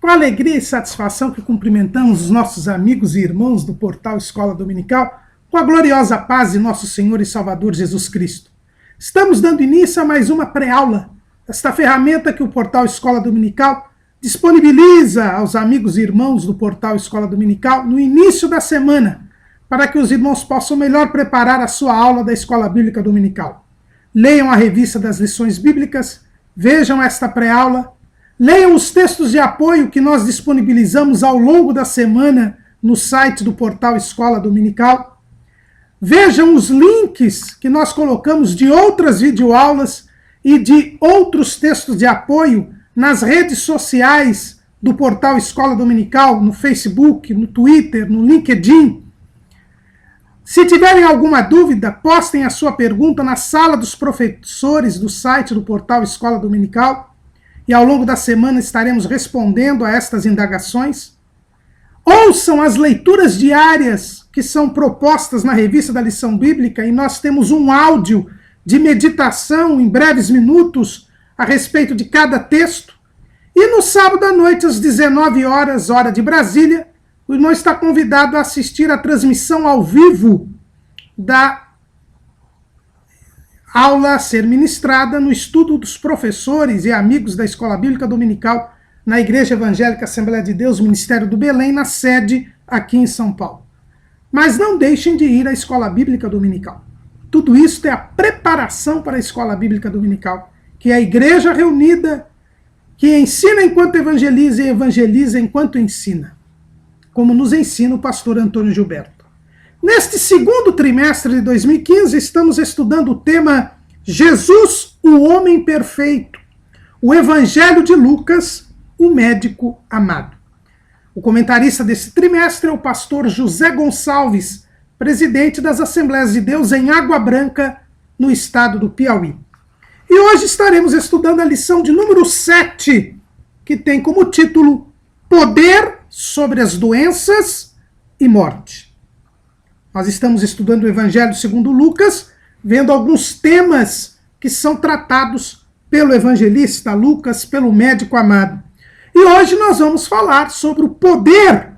Com alegria e satisfação que cumprimentamos os nossos amigos e irmãos do portal Escola Dominical, com a gloriosa paz de nosso Senhor e Salvador Jesus Cristo. Estamos dando início a mais uma pré-aula, esta ferramenta que o portal Escola Dominical disponibiliza aos amigos e irmãos do portal Escola Dominical no início da semana, para que os irmãos possam melhor preparar a sua aula da Escola Bíblica Dominical. Leiam a revista das lições bíblicas, vejam esta pré-aula, leiam os textos de apoio que nós disponibilizamos ao longo da semana no site do portal Escola Dominical. Vejam os links que nós colocamos de outras videoaulas e de outros textos de apoio nas redes sociais do portal Escola Dominical, no Facebook, no Twitter, no LinkedIn. Se tiverem alguma dúvida, postem a sua pergunta na sala dos professores do site do portal Escola Dominical. E ao longo da semana estaremos respondendo a estas indagações. Ouçam as leituras diárias que são propostas na revista da lição bíblica, e nós temos um áudio de meditação em breves minutos a respeito de cada texto. E no sábado à noite, às 19 horas, hora de Brasília, o irmão está convidado a assistir à transmissão ao vivo da aula a ser ministrada no estudo dos professores e amigos da Escola Bíblica Dominical na Igreja Evangélica Assembleia de Deus, Ministério do Belém, na sede aqui em São Paulo. Mas não deixem de ir à Escola Bíblica Dominical. Tudo isso é a preparação para a Escola Bíblica Dominical, que é a igreja reunida, que ensina enquanto evangeliza e evangeliza enquanto ensina, como nos ensina o pastor Antônio Gilberto. Neste segundo trimestre de 2015, estamos estudando o tema Jesus, o Homem Perfeito, o Evangelho de Lucas, o Médico Amado. O comentarista desse trimestre é o pastor José Gonçalves, presidente das Assembleias de Deus em Água Branca, no estado do Piauí. E hoje estaremos estudando a lição de número 7, que tem como título Poder sobre as Doenças e Morte. Nós estamos estudando o Evangelho segundo Lucas, vendo alguns temas que são tratados pelo evangelista Lucas, pelo Médico Amado. E hoje nós vamos falar sobre o poder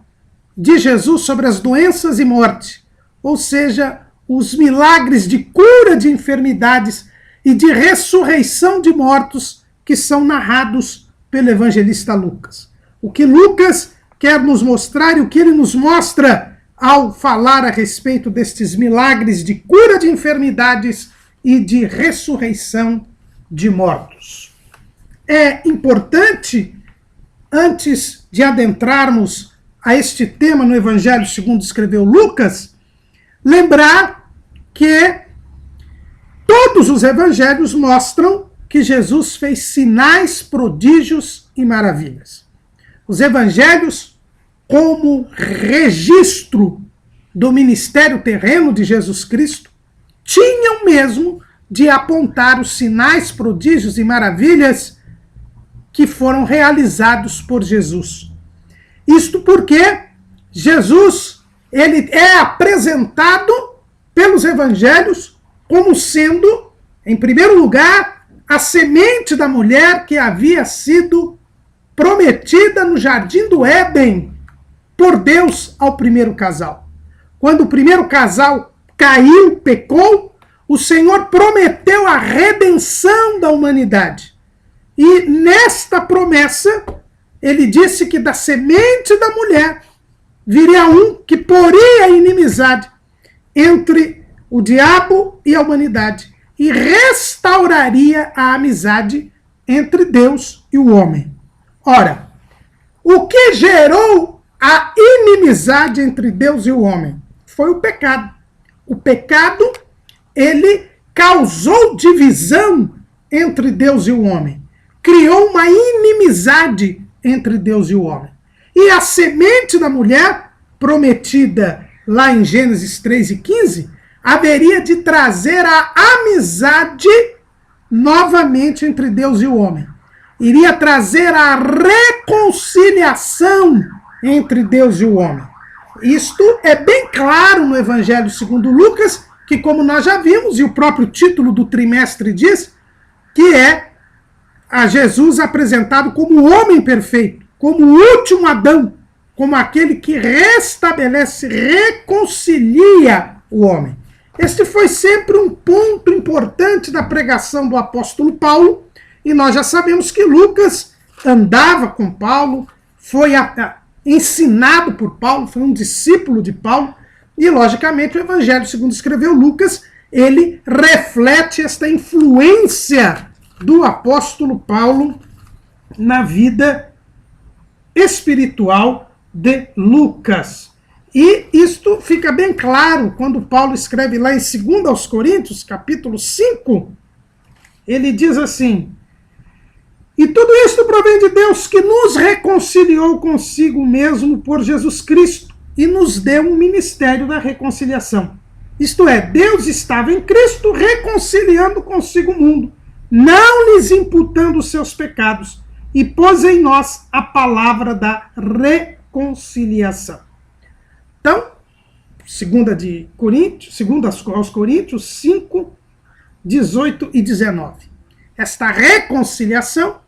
de Jesus sobre as doenças e morte, ou seja, os milagres de cura de enfermidades e de ressurreição de mortos que são narrados pelo evangelista Lucas. O que Lucas quer nos mostrar e o que ele nos mostra ao falar a respeito destes milagres de cura de enfermidades e de ressurreição de mortos. É importante, antes de adentrarmos a este tema no Evangelho segundo escreveu Lucas, lembrar que todos os evangelhos mostram que Jesus fez sinais, prodígios e maravilhas. Os evangelhos, como registro do ministério terreno de Jesus Cristo, tinham mesmo de apontar os sinais, prodígios e maravilhas que foram realizados por Jesus. Isto porque Jesus ele é apresentado pelos evangelhos como sendo, em primeiro lugar, a semente da mulher que havia sido prometida no jardim do Éden por Deus ao primeiro casal. Quando o primeiro casal caiu, pecou, o Senhor prometeu a redenção da humanidade. E nesta promessa, ele disse que da semente da mulher viria um que poria a inimizade entre o diabo e a humanidade e restauraria a amizade entre Deus e o homem. Ora, o que gerou a inimizade entre Deus e o homem foi o pecado. O pecado, ele causou divisão entre Deus e o homem. Criou uma inimizade entre Deus e o homem. E a semente da mulher, prometida lá em Gênesis 3:15, haveria de trazer a amizade novamente entre Deus e o homem. Iria trazer a reconciliação entre Deus e o homem. Isto é bem claro no Evangelho segundo Lucas, que como nós já vimos, e o próprio título do trimestre diz, que é a Jesus apresentado como o homem perfeito, como o último Adão, como aquele que restabelece, reconcilia o homem. Este foi sempre um ponto importante da pregação do apóstolo Paulo, e nós já sabemos que Lucas andava com Paulo, foi ensinado por Paulo, foi um discípulo de Paulo, e logicamente o Evangelho, segundo escreveu Lucas, ele reflete esta influência do apóstolo Paulo na vida espiritual de Lucas. E isto fica bem claro quando Paulo escreve lá em 2 aos Coríntios, capítulo 5, ele diz assim: e tudo isto provém de Deus, que nos reconciliou consigo mesmo por Jesus Cristo e nos deu um ministério da reconciliação. Isto é, Deus estava em Cristo reconciliando consigo o mundo, não lhes imputando os seus pecados, e pôs em nós a palavra da reconciliação. Então, 2 aos Coríntios 5, 18 e 19. Esta reconciliação,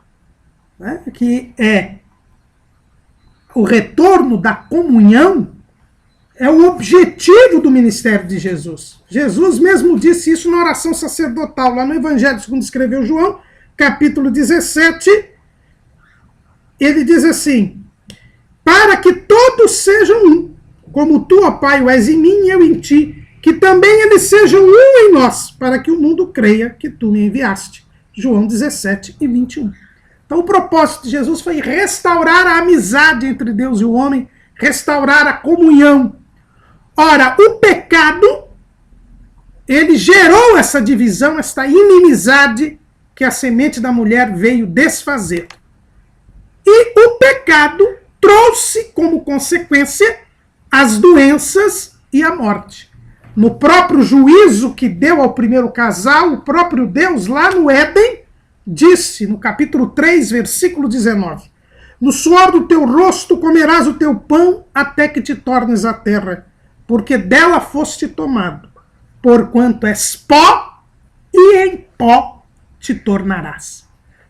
né, que é o retorno da comunhão, é o objetivo do ministério de Jesus. Jesus mesmo disse isso na oração sacerdotal, lá no Evangelho, segundo escreveu João, capítulo 17, ele diz assim: para que todos sejam um, como tu, ó Pai, o és em mim e eu em ti, que também eles sejam um em nós, para que o mundo creia que tu me enviaste. João 17 e 21. Então o propósito de Jesus foi restaurar a amizade entre Deus e o homem, restaurar a comunhão. Ora, o pecado, ele gerou essa divisão, essa inimizade que a semente da mulher veio desfazer. E o pecado trouxe como consequência as doenças e a morte. No próprio juízo que deu ao primeiro casal, o próprio Deus, lá no Éden, disse, no capítulo 3, versículo 19, no suor do teu rosto comerás o teu pão até que te tornes a terra, porque dela foste tomado, porquanto és pó, e em pó te tornarás.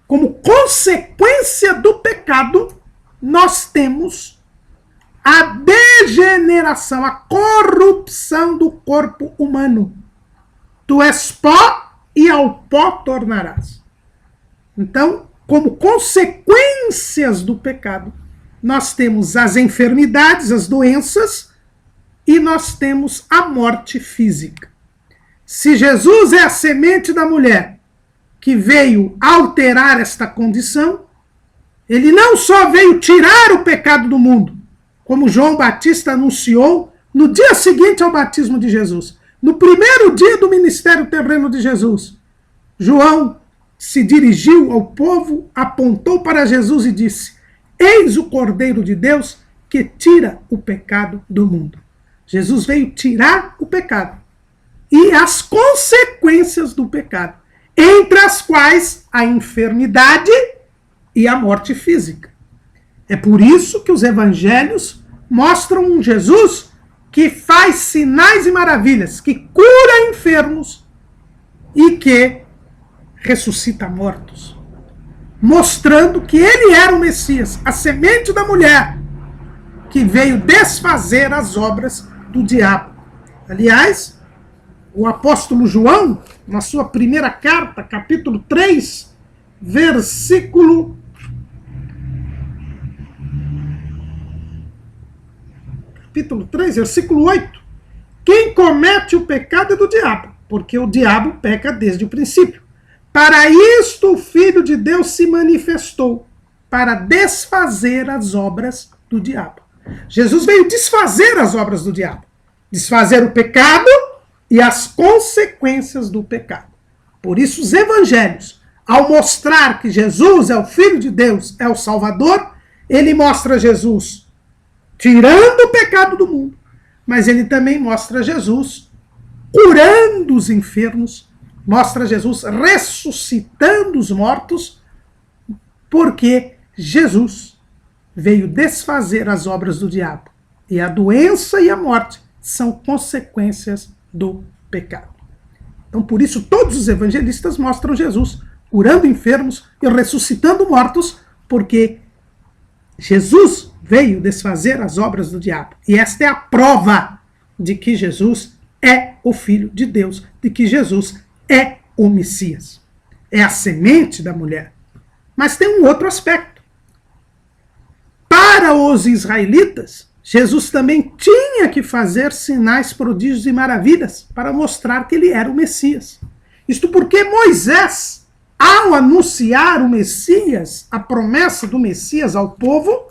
Como consequência do pecado, nós temos a degeneração, a corrupção do corpo humano. Tu és pó e ao pó tornarás. Então, como consequências do pecado, nós temos as enfermidades, as doenças, e nós temos a morte física. Se Jesus é a semente da mulher que veio alterar esta condição, ele não só veio tirar o pecado do mundo, como João Batista anunciou no dia seguinte ao batismo de Jesus. No primeiro dia do ministério terreno de Jesus, João se dirigiu ao povo, apontou para Jesus e disse: eis o Cordeiro de Deus que tira o pecado do mundo. Jesus veio tirar o pecado e as consequências do pecado, entre as quais a enfermidade e a morte física. É por isso que os evangelhos mostram um Jesus que faz sinais e maravilhas, que cura enfermos e que ressuscita mortos, mostrando que ele era o Messias, a semente da mulher, que veio desfazer as obras do diabo. Aliás, o apóstolo João, na sua primeira carta, capítulo 3, versículo 8. Quem comete o pecado é do diabo, porque o diabo peca desde o princípio. Para isto o Filho de Deus se manifestou, para desfazer as obras do diabo. Jesus veio desfazer as obras do diabo, desfazer o pecado e as consequências do pecado. Por isso os evangelhos, ao mostrar que Jesus é o Filho de Deus, é o Salvador, ele mostra Jesus tirando o pecado do mundo, mas ele também mostra Jesus curando os enfermos, mostra Jesus ressuscitando os mortos, porque Jesus veio desfazer as obras do diabo. E a doença e a morte são consequências do pecado. Então, por isso, todos os evangelistas mostram Jesus curando enfermos e ressuscitando mortos, porque Jesus veio desfazer as obras do diabo. E esta é a prova de que Jesus é o Filho de Deus, de que Jesus é o Messias. É a semente da mulher. Mas tem um outro aspecto. Para os israelitas, Jesus também tinha que fazer sinais, prodígios e maravilhas para mostrar que ele era o Messias. Isto porque Moisés, ao anunciar o Messias, a promessa do Messias ao povo,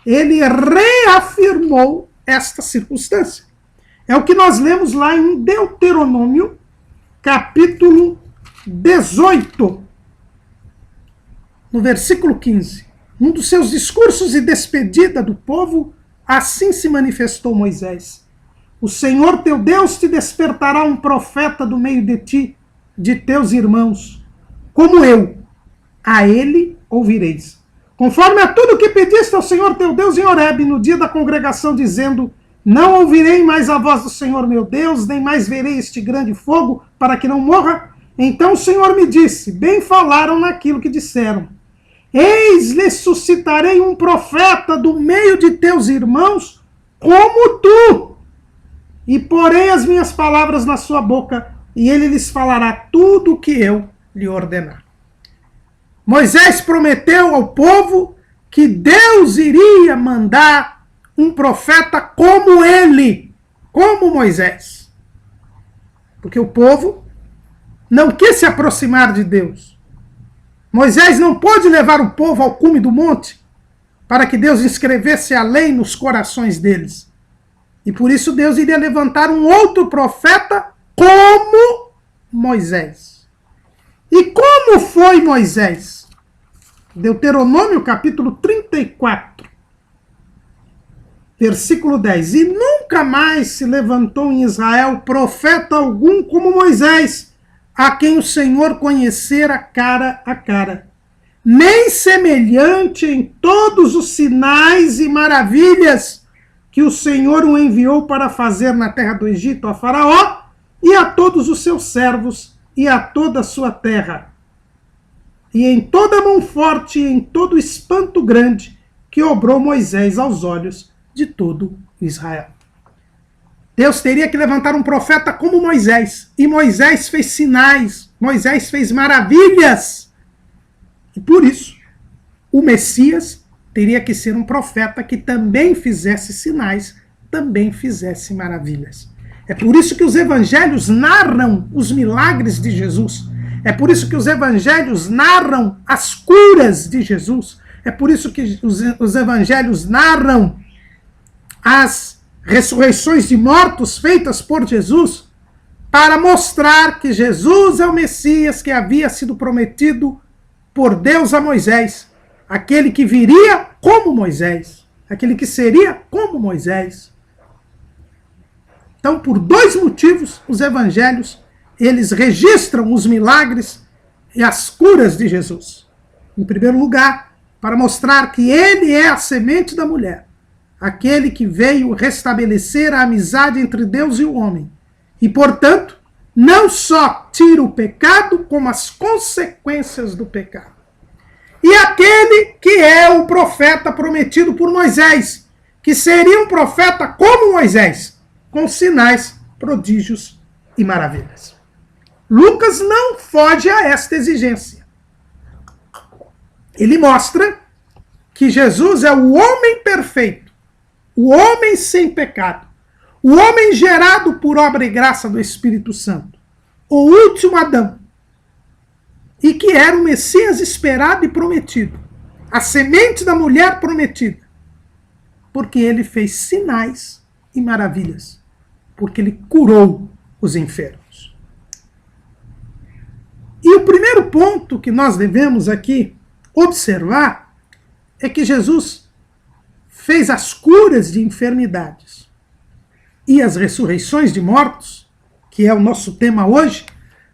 ele reafirmou esta circunstância. É o que nós lemos lá em Deuteronômio, capítulo 18, no versículo 15. Num dos seus discursos de despedida do povo, assim se manifestou Moisés: o Senhor teu Deus te despertará um profeta do meio de ti, de teus irmãos, como eu. A ele ouvireis, conforme a tudo que pediste ao Senhor teu Deus em Horebe, no dia da congregação, dizendo: não ouvirei mais a voz do Senhor meu Deus, nem mais verei este grande fogo, para que não morra. Então o Senhor me disse: bem falaram naquilo que disseram. Eis, lhes suscitarei um profeta do meio de teus irmãos, como tu, e porei as minhas palavras na sua boca, e ele lhes falará tudo o que eu lhe ordenar. Moisés prometeu ao povo que Deus iria mandar um profeta como ele, como Moisés. Porque o povo não quis se aproximar de Deus. Moisés não pôde levar o povo ao cume do monte para que Deus escrevesse a lei nos corações deles. E por isso Deus iria levantar um outro profeta como Moisés. E como foi Moisés? Deuteronômio capítulo 34, versículo 10. E nunca mais se levantou em Israel profeta algum como Moisés, a quem o Senhor conhecera cara a cara, nem semelhante em todos os sinais e maravilhas que o Senhor o enviou para fazer na terra do Egito a Faraó e a todos os seus servos e a toda a sua terra, e em toda a mão forte e em todo o espanto grande que obrou Moisés aos olhos de todo Israel. Deus teria que levantar um profeta como Moisés. E Moisés fez sinais, Moisés fez maravilhas. E por isso, o Messias teria que ser um profeta que também fizesse sinais, também fizesse maravilhas. É por isso que os evangelhos narram os milagres de Jesus. É por isso que os evangelhos narram as curas de Jesus. É por isso que os evangelhos narram as ressurreições de mortos feitas por Jesus, para mostrar que Jesus é o Messias que havia sido prometido por Deus a Moisés, aquele que viria como Moisés, aquele que seria como Moisés. Então, por dois motivos, os evangelhos, eles registram os milagres e as curas de Jesus. Em primeiro lugar, para mostrar que ele é a semente da mulher, aquele que veio restabelecer a amizade entre Deus e o homem. E, portanto, não só tira o pecado, como as consequências do pecado. E aquele que é o profeta prometido por Moisés, que seria um profeta como Moisés, com sinais, prodígios e maravilhas. Lucas não foge a esta exigência. Ele mostra que Jesus é o homem perfeito, o homem sem pecado, o homem gerado por obra e graça do Espírito Santo, o último Adão, e que era o Messias esperado e prometido, a semente da mulher prometida, porque ele fez sinais e maravilhas, porque ele curou os enfermos. E o primeiro ponto que nós devemos aqui observar é que Jesus fez as curas de enfermidades e as ressurreições de mortos, que é o nosso tema hoje,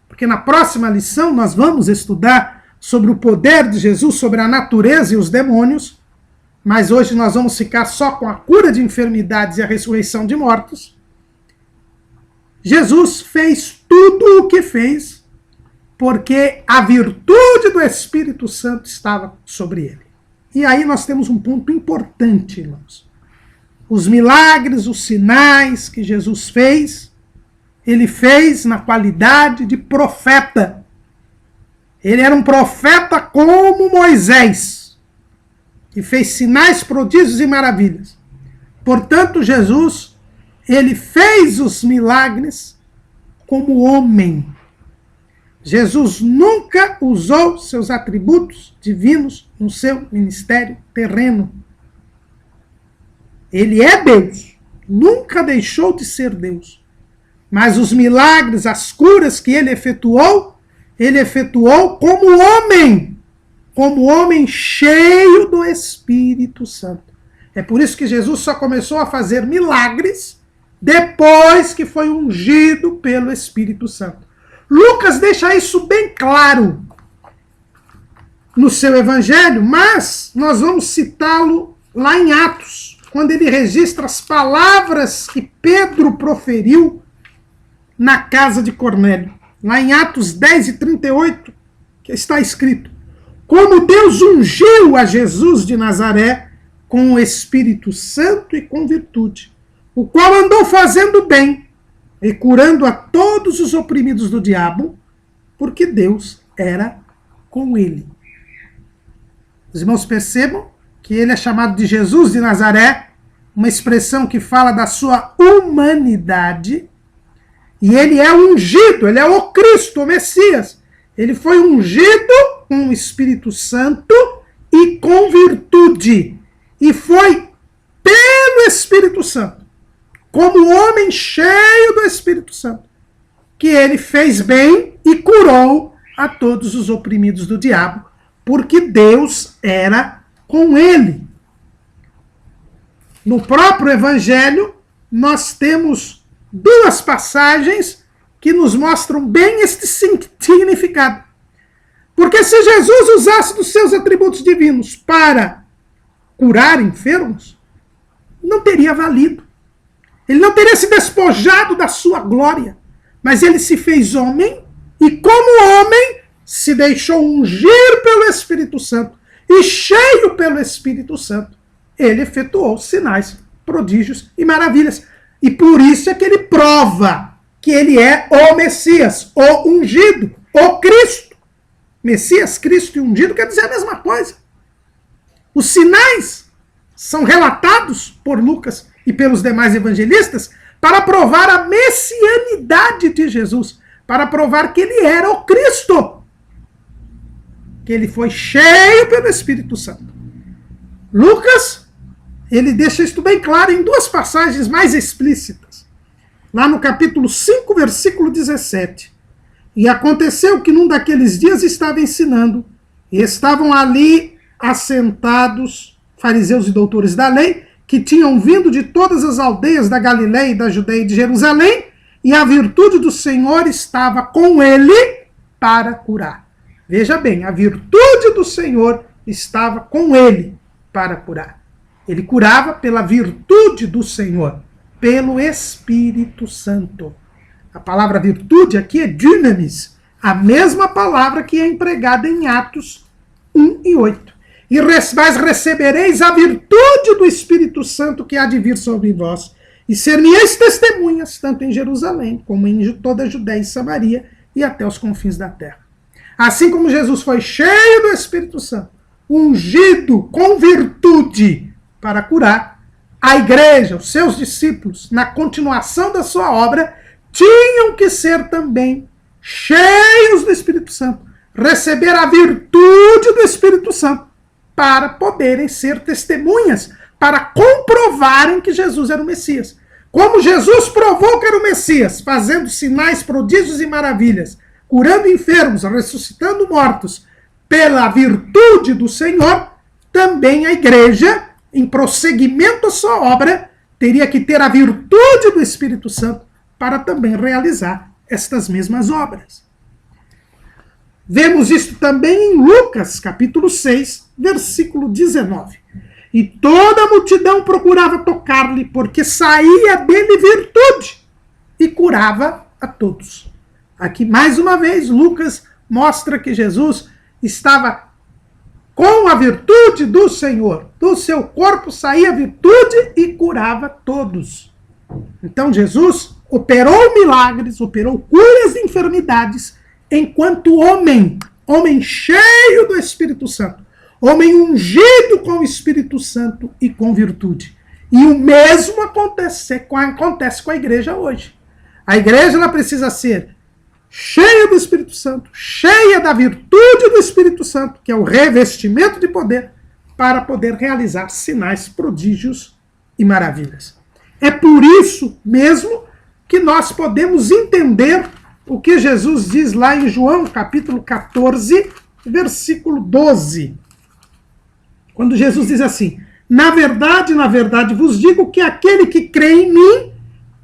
porque na próxima lição nós vamos estudar sobre o poder de Jesus, sobre a natureza e os demônios, mas hoje nós vamos ficar só com a cura de enfermidades e a ressurreição de mortos. Jesus fez tudo o que fez porque a virtude do Espírito Santo estava sobre ele. E aí nós temos um ponto importante, irmãos. Os milagres, os sinais que Jesus fez, ele fez na qualidade de profeta. Ele era um profeta como Moisés, que fez sinais, prodígios e maravilhas. Portanto, Jesus, ele fez os milagres como homem. Jesus nunca usou seus atributos divinos no seu ministério terreno. Ele é Deus, nunca deixou de ser Deus. Mas os milagres, as curas que ele efetuou como homem cheio do Espírito Santo. É por isso que Jesus só começou a fazer milagres depois que foi ungido pelo Espírito Santo. Lucas deixa isso bem claro no seu evangelho, mas nós vamos citá-lo lá em Atos, quando ele registra as palavras que Pedro proferiu na casa de Cornélio. Lá em Atos 10:38, que está escrito: como Deus ungiu a Jesus de Nazaré com o Espírito Santo e com virtude, o qual andou fazendo bem e curando a todos os oprimidos do diabo, porque Deus era com ele. Os irmãos percebam que ele é chamado de Jesus de Nazaré, uma expressão que fala da sua humanidade, e ele é ungido, ele é o Cristo, o Messias. Ele foi ungido com o Espírito Santo e com virtude. E foi pelo Espírito Santo, como homem cheio do Espírito Santo, que ele fez bem e curou a todos os oprimidos do diabo, porque Deus era com ele. No próprio Evangelho, nós temos duas passagens que nos mostram bem este significado. Porque se Jesus usasse dos seus atributos divinos para curar enfermos, não teria valido. Ele não teria se despojado da sua glória. Mas ele se fez homem e, como homem, se deixou ungir pelo Espírito Santo. E cheio pelo Espírito Santo, ele efetuou sinais, prodígios e maravilhas. E por isso é que ele prova que ele é o Messias, o ungido, o Cristo. Messias, Cristo e ungido quer dizer a mesma coisa. Os sinais são relatados por Lucas e pelos demais evangelistas para provar a messianidade de Jesus, para provar que ele era o Cristo, que ele foi cheio pelo Espírito Santo. Lucas, ele deixa isto bem claro em duas passagens mais explícitas. Lá no capítulo 5, versículo 17. E aconteceu que num daqueles dias estava ensinando, e estavam ali assentados fariseus e doutores da lei, que tinham vindo de todas as aldeias da Galileia e da Judeia e de Jerusalém, e a virtude do Senhor estava com ele para curar. Veja bem, a virtude do Senhor estava com ele para curar. Ele curava pela virtude do Senhor, pelo Espírito Santo. A palavra virtude aqui é dunamis, a mesma palavra que é empregada em Atos 1:8. E mas recebereis a virtude do Espírito Santo que há de vir sobre vós, e ser-me-eis testemunhas, tanto em Jerusalém, como em toda a Judéia e Samaria, e até os confins da terra. Assim como Jesus foi cheio do Espírito Santo, ungido com virtude para curar, a igreja, os seus discípulos, na continuação da sua obra, tinham que ser também cheios do Espírito Santo, receber a virtude do Espírito Santo, para poderem ser testemunhas, para comprovarem que Jesus era o Messias. Como Jesus provou que era o Messias, fazendo sinais, prodígios e maravilhas, curando enfermos, ressuscitando mortos, pela virtude do Senhor, também a igreja, em prosseguimento à sua obra, teria que ter a virtude do Espírito Santo para também realizar estas mesmas obras. Vemos isso também em Lucas, capítulo 6, versículo 19. E toda a multidão procurava tocar-lhe, porque saía dele virtude, e curava a todos. Aqui, mais uma vez, Lucas mostra que Jesus estava com a virtude do Senhor. Do seu corpo saía a virtude e curava todos. Então Jesus operou milagres, operou curas de enfermidades, enquanto homem cheio do Espírito Santo, homem ungido com o Espírito Santo e com virtude. E o mesmo acontece com a igreja hoje. A igreja ela precisa ser cheia do Espírito Santo, cheia da virtude do Espírito Santo, que é o revestimento de poder, para poder realizar sinais, prodígios e maravilhas. É por isso mesmo que nós podemos entender o que Jesus diz lá em João, capítulo 14, versículo 12. Quando Jesus diz assim: na verdade vos digo que aquele que crê em mim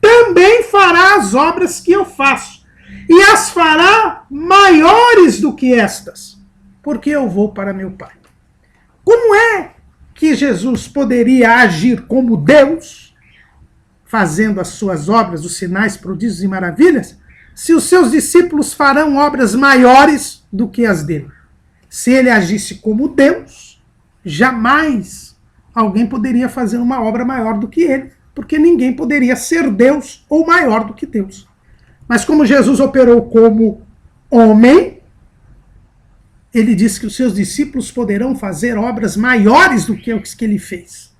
também fará as obras que eu faço, e as fará maiores do que estas, porque eu vou para meu Pai. Como é que Jesus poderia agir como Deus, fazendo as suas obras, os sinais, prodígios e maravilhas, se os seus discípulos farão obras maiores do que as dele? Se ele agisse como Deus, jamais alguém poderia fazer uma obra maior do que ele, porque ninguém poderia ser Deus ou maior do que Deus. Mas como Jesus operou como homem, ele disse que os seus discípulos poderão fazer obras maiores do que as que ele fez.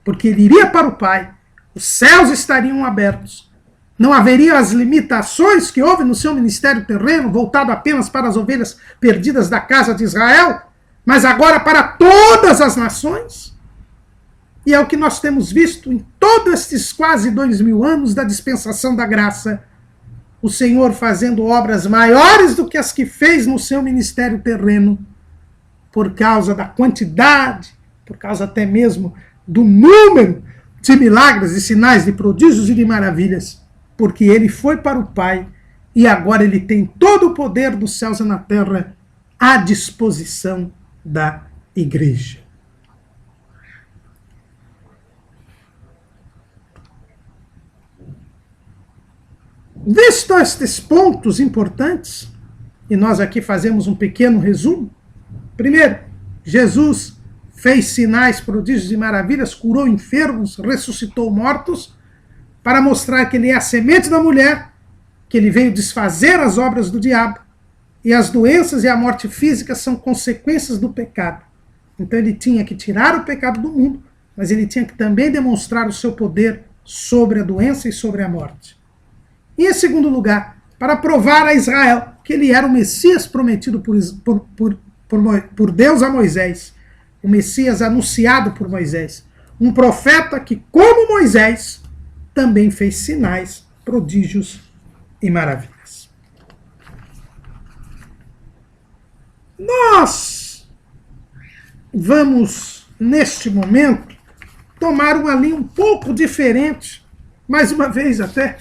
Porque ele iria para o Pai, os céus estariam abertos, não haveria as limitações que houve no seu ministério terreno, voltado apenas para as ovelhas perdidas da casa de Israel, mas agora para todas as nações. E é o que nós temos visto em todos estes quase 2000 anos da dispensação da graça. O Senhor fazendo obras maiores do que as que fez no seu ministério terreno, por causa da quantidade, por causa até mesmo do número de milagres, de sinais, de prodígios e de maravilhas, porque ele foi para o Pai e agora ele tem todo o poder dos céus e na terra à disposição da igreja. Visto estes pontos importantes, e nós aqui fazemos um pequeno resumo. Primeiro, Jesus fez sinais, prodígios e maravilhas, curou enfermos, ressuscitou mortos, para mostrar que ele é a semente da mulher, que ele veio desfazer as obras do diabo, e as doenças e a morte física são consequências do pecado. Então ele tinha que tirar o pecado do mundo, mas ele tinha que também demonstrar o seu poder sobre a doença e sobre a morte. E em segundo lugar, para provar a Israel que ele era o Messias prometido por Deus a Moisés, o Messias anunciado por Moisés, um profeta que, como Moisés, também fez sinais, prodígios e maravilhas. Nós vamos, neste momento, tomar uma linha um pouco diferente, mais uma vez até,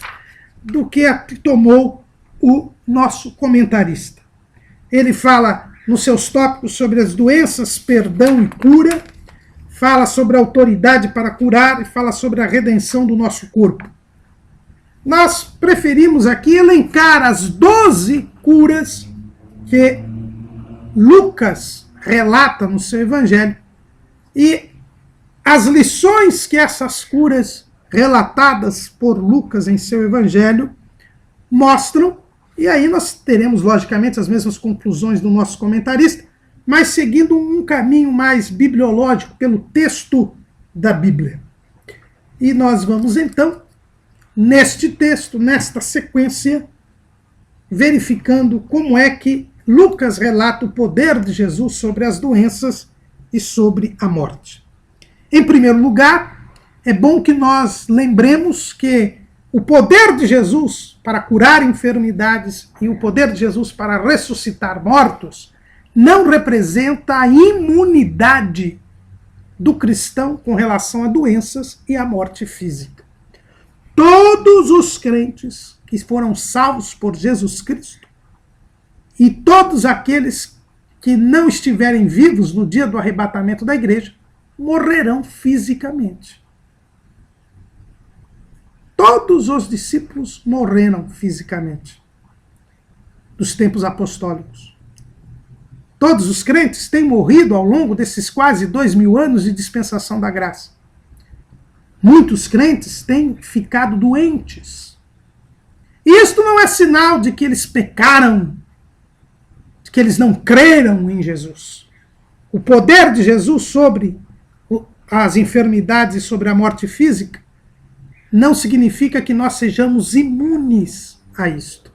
do que tomou o nosso comentarista. Ele fala nos seus tópicos sobre as doenças, perdão e cura, fala sobre a autoridade para curar e fala sobre a redenção do nosso corpo. Nós preferimos aqui elencar as 12 curas que Lucas relata no seu evangelho e as lições que essas curas relatadas por Lucas em seu evangelho mostram, e aí nós teremos logicamente as mesmas conclusões do nosso comentarista, mas seguindo um caminho mais bibliológico pelo texto da Bíblia. E nós vamos então, neste texto, nesta sequência, verificando como é que Lucas relata o poder de Jesus sobre as doenças e sobre a morte. Em primeiro lugar, é bom que nós lembremos que o poder de Jesus para curar enfermidades e o poder de Jesus para ressuscitar mortos não representa a imunidade do cristão com relação a doenças e à morte física. Todos os crentes que foram salvos por Jesus Cristo e todos aqueles que não estiverem vivos no dia do arrebatamento da igreja morrerão fisicamente. Todos os discípulos morreram fisicamente dos tempos apostólicos. todos os crentes têm morrido ao longo desses quase 2000 anos de dispensação da graça. Muitos crentes têm ficado doentes. E isto não é sinal de que eles pecaram, de que eles não creram em Jesus. O poder de Jesus sobre as enfermidades e sobre a morte física não significa que nós sejamos imunes a isto.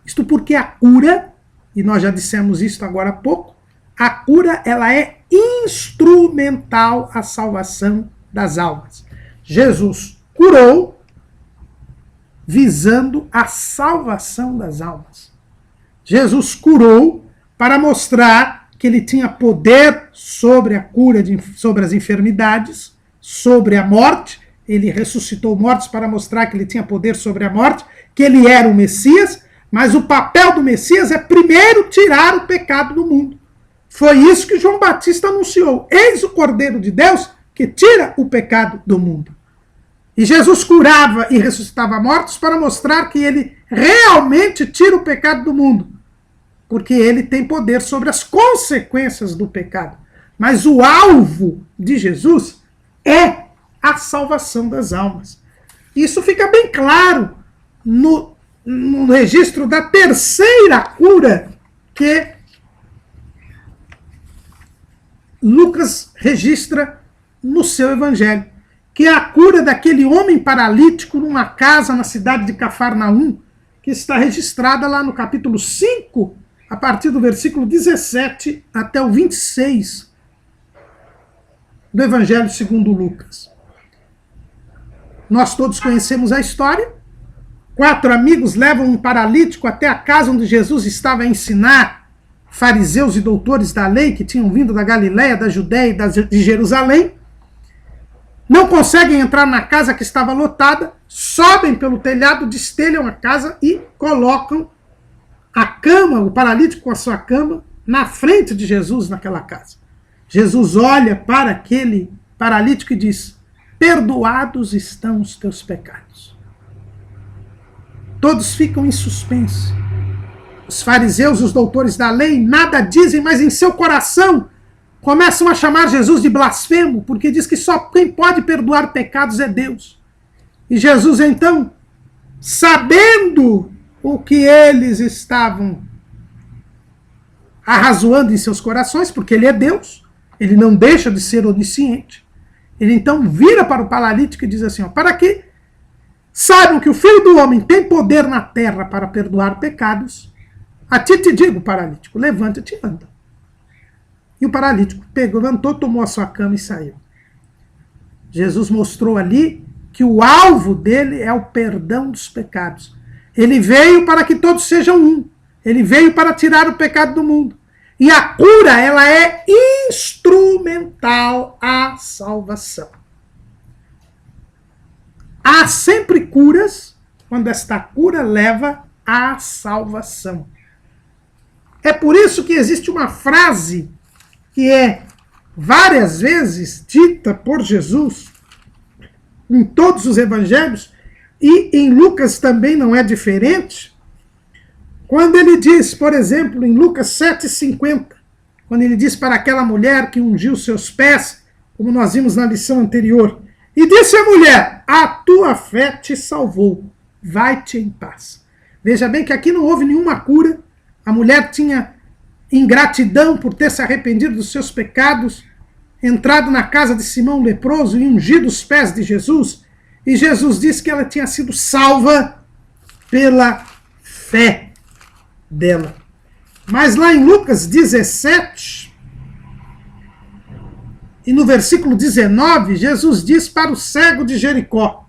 Isto porque a cura, e nós já dissemos isso agora há pouco, a cura ela é instrumental à salvação das almas. Jesus curou visando a salvação das almas. Jesus curou para mostrar que ele tinha poder sobre a cura, sobre as enfermidades, sobre a morte. Ele ressuscitou mortos para mostrar que ele tinha poder sobre a morte, que ele era o Messias, mas o papel do Messias é primeiro tirar o pecado do mundo. Foi isso que João Batista anunciou. Eis o Cordeiro de Deus que tira o pecado do mundo. E Jesus curava e ressuscitava mortos para mostrar que ele realmente tira o pecado do mundo. Porque ele tem poder sobre as consequências do pecado. Mas o alvo de Jesus é a salvação das almas. Isso fica bem claro no registro da terceira cura que Lucas registra no seu evangelho, que é a cura daquele homem paralítico numa casa na cidade de Cafarnaum, que está registrada lá no capítulo 5, a partir do versículo 17 até o 26 do Evangelho segundo Lucas. Nós todos conhecemos a história. 4 amigos levam um paralítico até a casa onde Jesus estava a ensinar fariseus e doutores da lei que tinham vindo da Galiléia, da Judéia e de Jerusalém. Não conseguem entrar na casa que estava lotada, sobem pelo telhado, destelham a casa e colocam a cama, o paralítico com a sua cama, na frente de Jesus naquela casa. Jesus olha para aquele paralítico e diz: perdoados estão os teus pecados. Todos ficam em suspense. Os fariseus, os doutores da lei, nada dizem, mas em seu coração começam a chamar Jesus de blasfemo, porque diz que só quem pode perdoar pecados é Deus. E Jesus, então, sabendo o que eles estavam arrazoando em seus corações, porque ele é Deus, ele não deixa de ser onisciente, ele então vira para o paralítico e diz assim: ó, para que saibam que o Filho do Homem tem poder na terra para perdoar pecados, a ti te digo, paralítico, levanta-te e anda. E o paralítico pegou, levantou, tomou a sua cama e saiu. Jesus mostrou ali que o alvo dele é o perdão dos pecados. Ele veio para que todos sejam um. Ele veio para tirar o pecado do mundo. E a cura, ela é instrumental à salvação. Há sempre curas quando esta cura leva à salvação. É por isso que existe uma frase que é várias vezes dita por Jesus em todos os evangelhos, e em Lucas também não é diferente, quando ele diz, por exemplo, em Lucas 7,50, quando ele diz para aquela mulher que ungiu seus pés, como nós vimos na lição anterior, e disse à mulher: a tua fé te salvou, vai-te em paz. Veja bem que aqui não houve nenhuma cura, a mulher tinha ingratidão por ter se arrependido dos seus pecados, entrado na casa de Simão leproso e ungido os pés de Jesus, e Jesus disse que ela tinha sido salva pela fé dela. Mas lá em Lucas 17, e no versículo 19, Jesus diz para o cego de Jericó,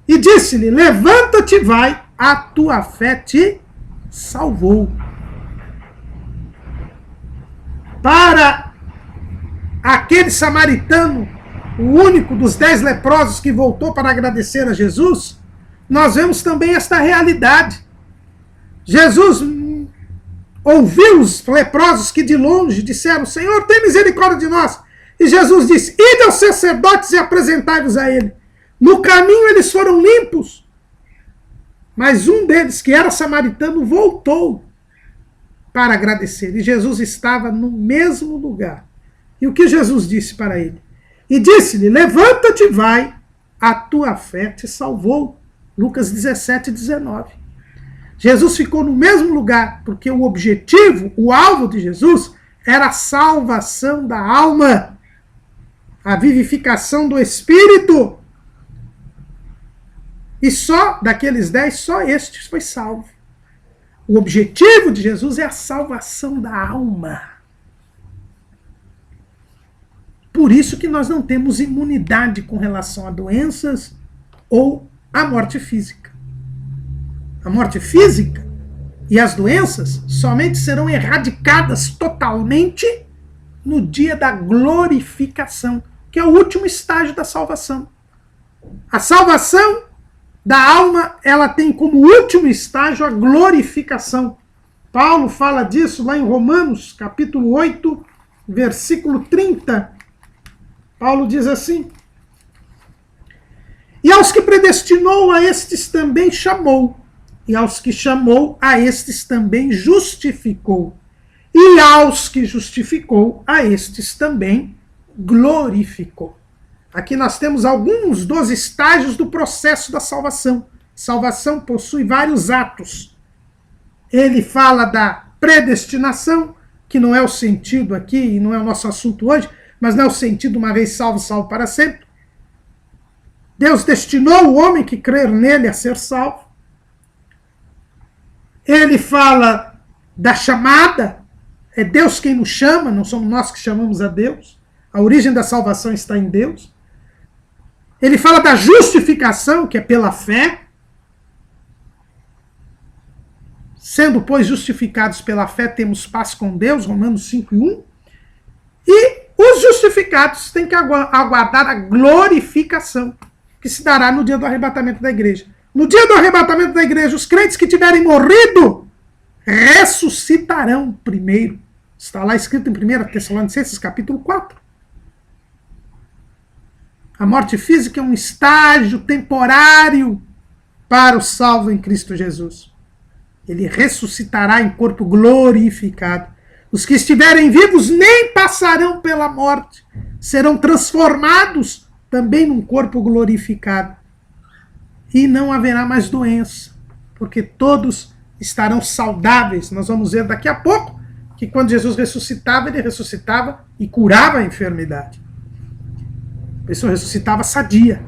e disse-lhe: levanta-te e vai, a tua fé te salvou. Para aquele samaritano, o único dos 10 leprosos que voltou para agradecer a Jesus, nós vemos também esta realidade. Jesus ouviu os leprosos que de longe disseram: Senhor, tem misericórdia de nós. E Jesus disse: ide aos sacerdotes e apresentai-vos a ele. No caminho eles foram limpos, mas um deles, que era samaritano, voltou para agradecer. E Jesus estava no mesmo lugar. E o que Jesus disse para ele? E disse-lhe, levanta-te e vai, a tua fé te salvou. Lucas 17, 19. Jesus ficou no mesmo lugar, porque o objetivo, o alvo de Jesus, era a salvação da alma, a vivificação do espírito. E só daqueles 10, só este foi salvo. O objetivo de Jesus é a salvação da alma. Por isso que nós não temos imunidade com relação a doenças ou à morte física. A morte física e as doenças somente serão erradicadas totalmente no dia da glorificação, que é o último estágio da salvação. A salvação da alma, ela tem como último estágio a glorificação. Paulo fala disso lá em Romanos, capítulo 8, versículo 30. Paulo diz assim: e aos que predestinou, a estes também chamou. E aos que chamou, a estes também justificou. E aos que justificou, a estes também glorificou. Aqui nós temos alguns dos estágios do processo da salvação. Salvação possui vários atos. Ele fala da predestinação, que não é o sentido aqui, e não é o nosso assunto hoje, mas não é o sentido uma vez salvo, salvo para sempre. Deus destinou o homem que crer nele a ser salvo. Ele fala da chamada. É Deus quem nos chama, não somos nós que chamamos a Deus. A origem da salvação está em Deus. Ele fala da justificação, que é pela fé. Sendo, pois, justificados pela fé, temos paz com Deus, Romanos 5:1. E os justificados têm que aguardar a glorificação, que se dará no dia do arrebatamento da igreja. No dia do arrebatamento da igreja, os crentes que tiverem morrido ressuscitarão primeiro. Está lá escrito em 1 Tessalonicenses, capítulo 4. A morte física é um estágio temporário para o salvo em Cristo Jesus. Ele ressuscitará em corpo glorificado. Os que estiverem vivos nem passarão pela morte. Serão transformados também num corpo glorificado. E não haverá mais doença, porque todos estarão saudáveis. Nós vamos ver daqui a pouco que quando Jesus ressuscitava, ele ressuscitava e curava a enfermidade. A pessoa ressuscitava sadia.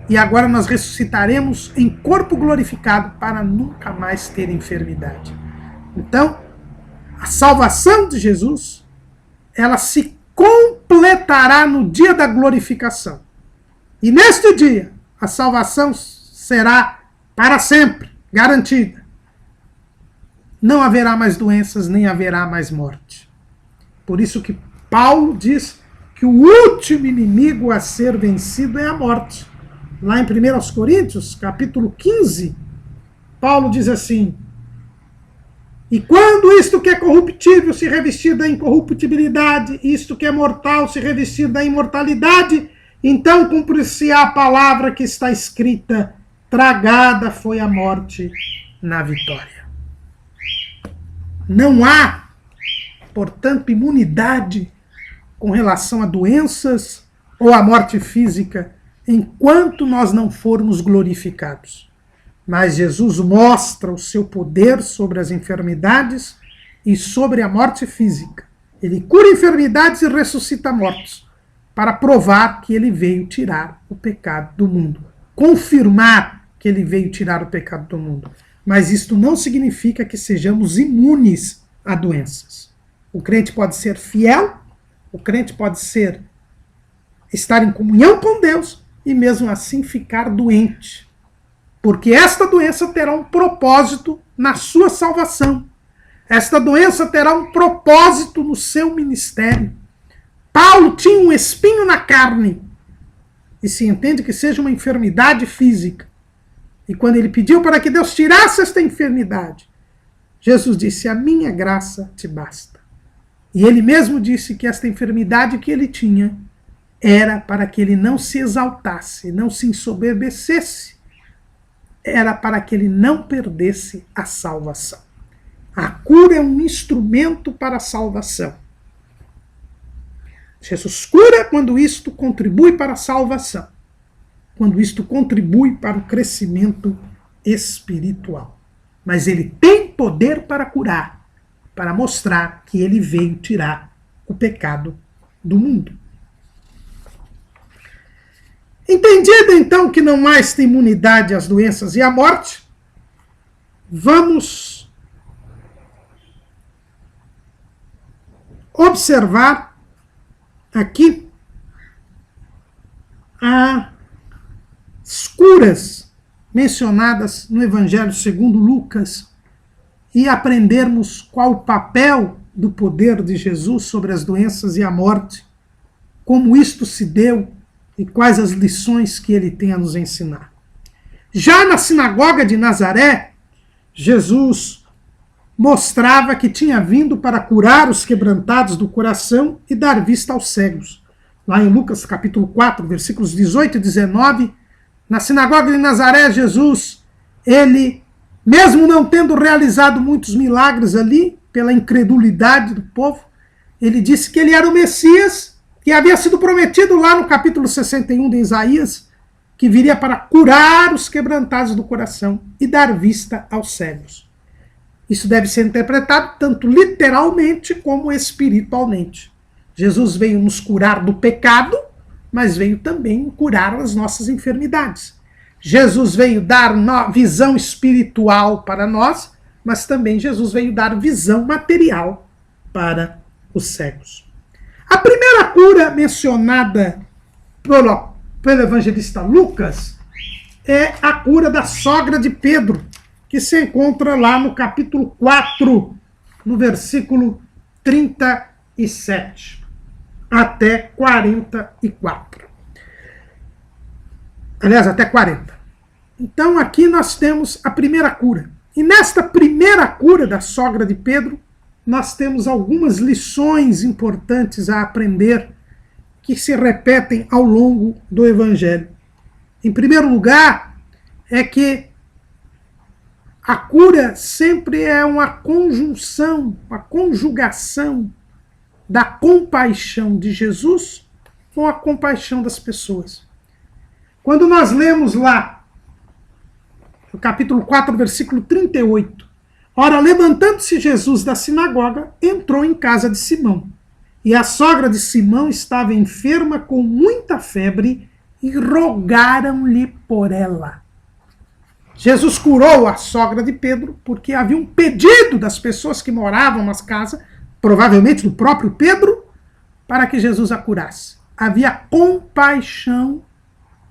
E agora nós ressuscitaremos em corpo glorificado para nunca mais ter enfermidade. Então, a salvação de Jesus, ela se completará no dia da glorificação. E neste dia, a salvação será para sempre garantida. Não haverá mais doenças, nem haverá mais morte. Por isso que Paulo diz que o último inimigo a ser vencido é a morte. Lá em 1 Coríntios, capítulo 15, Paulo diz assim: e quando isto que é corruptível se revestir da incorruptibilidade, isto que é mortal se revestir da imortalidade, então cumprir-se-á a palavra que está escrita: tragada foi a morte na vitória. Não há, portanto, imunidade com relação a doenças ou à morte física, enquanto nós não formos glorificados. Mas Jesus mostra o seu poder sobre as enfermidades e sobre a morte física. Ele cura enfermidades e ressuscita mortos, para provar que ele veio tirar o pecado do mundo. Confirmar que ele veio tirar o pecado do mundo. Mas isto não significa que sejamos imunes a doenças. O crente pode ser fiel, o crente pode estar em comunhão com Deus e mesmo assim ficar doente. Porque esta doença terá um propósito na sua salvação. Esta doença terá um propósito no seu ministério. Paulo tinha um espinho na carne. E se entende que seja uma enfermidade física. E quando ele pediu para que Deus tirasse esta enfermidade, Jesus disse: a minha graça te basta. E ele mesmo disse que esta enfermidade que ele tinha era para que ele não se exaltasse, não se ensoberbecesse. Era para que ele não perdesse a salvação. A cura é um instrumento para a salvação. Jesus cura quando isto contribui para a salvação, quando isto contribui para o crescimento espiritual. Mas ele tem poder para curar, para mostrar que ele veio tirar o pecado do mundo. Entendido então que não mais tem imunidade às doenças e à morte, vamos observar aqui as curas mencionadas no Evangelho segundo Lucas e aprendermos qual o papel do poder de Jesus sobre as doenças e a morte, como isto se deu e quais as lições que ele tem a nos ensinar. Já na sinagoga de Nazaré, Jesus mostrava que tinha vindo para curar os quebrantados do coração e dar vista aos cegos. Lá em Lucas capítulo 4, versículos 18 e 19, na sinagoga de Nazaré, Jesus, ele, mesmo não tendo realizado muitos milagres ali, pela incredulidade do povo, ele disse que ele era o Messias, que havia sido prometido lá no capítulo 61 de Isaías, que viria para curar os quebrantados do coração e dar vista aos cegos. Isso deve ser interpretado tanto literalmente como espiritualmente. Jesus veio nos curar do pecado, mas veio também curar as nossas enfermidades. Jesus veio dar visão espiritual para nós, mas também Jesus veio dar visão material para os cegos. A primeira cura mencionada pelo evangelista Lucas é a cura da sogra de Pedro, que se encontra lá no capítulo 4, no versículo 37 até 44. Aliás, até 40. Então aqui nós temos a primeira cura. E nesta primeira cura da sogra de Pedro, nós temos algumas lições importantes a aprender que se repetem ao longo do Evangelho. Em primeiro lugar, é que a cura sempre é uma conjunção, uma conjugação da compaixão de Jesus com a compaixão das pessoas. Quando nós lemos lá, no capítulo 4, versículo 38, ora, levantando-se Jesus da sinagoga, entrou em casa de Simão. E a sogra de Simão estava enferma com muita febre e rogaram-lhe por ela. Jesus curou a sogra de Pedro porque havia um pedido das pessoas que moravam nas casas, provavelmente do próprio Pedro, para que Jesus a curasse. Havia compaixão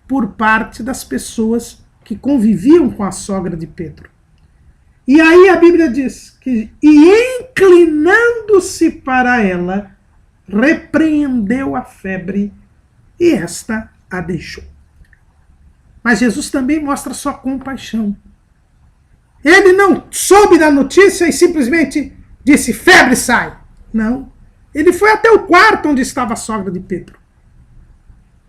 por parte das pessoas que conviviam com a sogra de Pedro. E aí a Bíblia diz que, e inclinando-se para ela, repreendeu a febre e esta a deixou. Mas Jesus também mostra sua compaixão. Ele não soube da notícia e simplesmente disse, febre, sai. Não. Ele foi até o quarto onde estava a sogra de Pedro.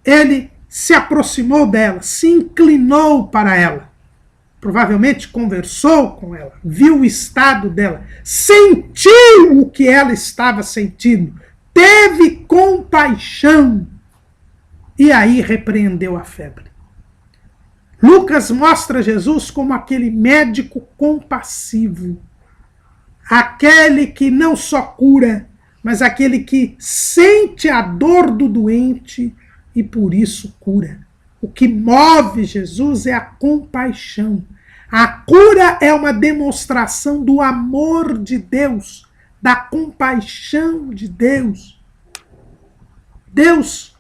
Ele se aproximou dela, se inclinou para ela. Provavelmente conversou com ela, viu o estado dela, sentiu o que ela estava sentindo, teve compaixão e aí repreendeu a febre. Lucas mostra Jesus como aquele médico compassivo, aquele que não só cura, mas aquele que sente a dor do doente e por isso cura. O que move Jesus é a compaixão. A cura é uma demonstração do amor de Deus, da compaixão de Deus. Deus,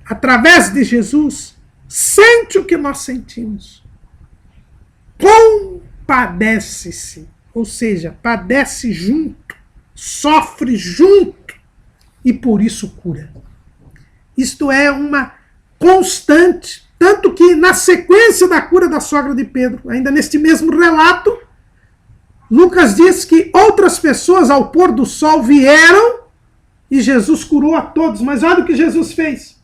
através de Jesus, sente o que nós sentimos. Compadece-se, ou seja, padece junto, sofre junto e por isso cura. Isto é uma constante, tanto que na sequência da cura da sogra de Pedro, ainda neste mesmo relato, Lucas diz que outras pessoas ao pôr do sol vieram e Jesus curou a todos. Mas olha o que Jesus fez.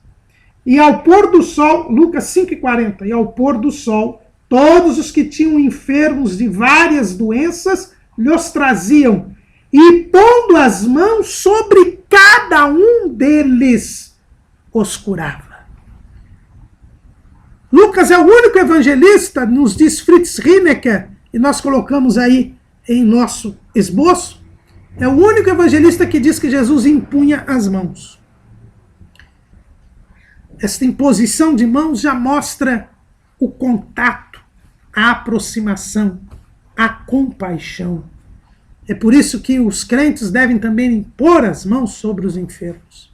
E ao pôr do sol, Lucas 5,40, e ao pôr do sol, todos os que tinham enfermos de várias doenças lhes traziam, e pondo as mãos sobre cada um deles, os curava. Lucas é o único evangelista, nos diz Fritz Rienecker, e nós colocamos aí em nosso esboço, é o único evangelista que diz que Jesus impunha as mãos. Esta imposição de mãos já mostra o contato, a aproximação, a compaixão. É por isso que os crentes devem também impor as mãos sobre os enfermos.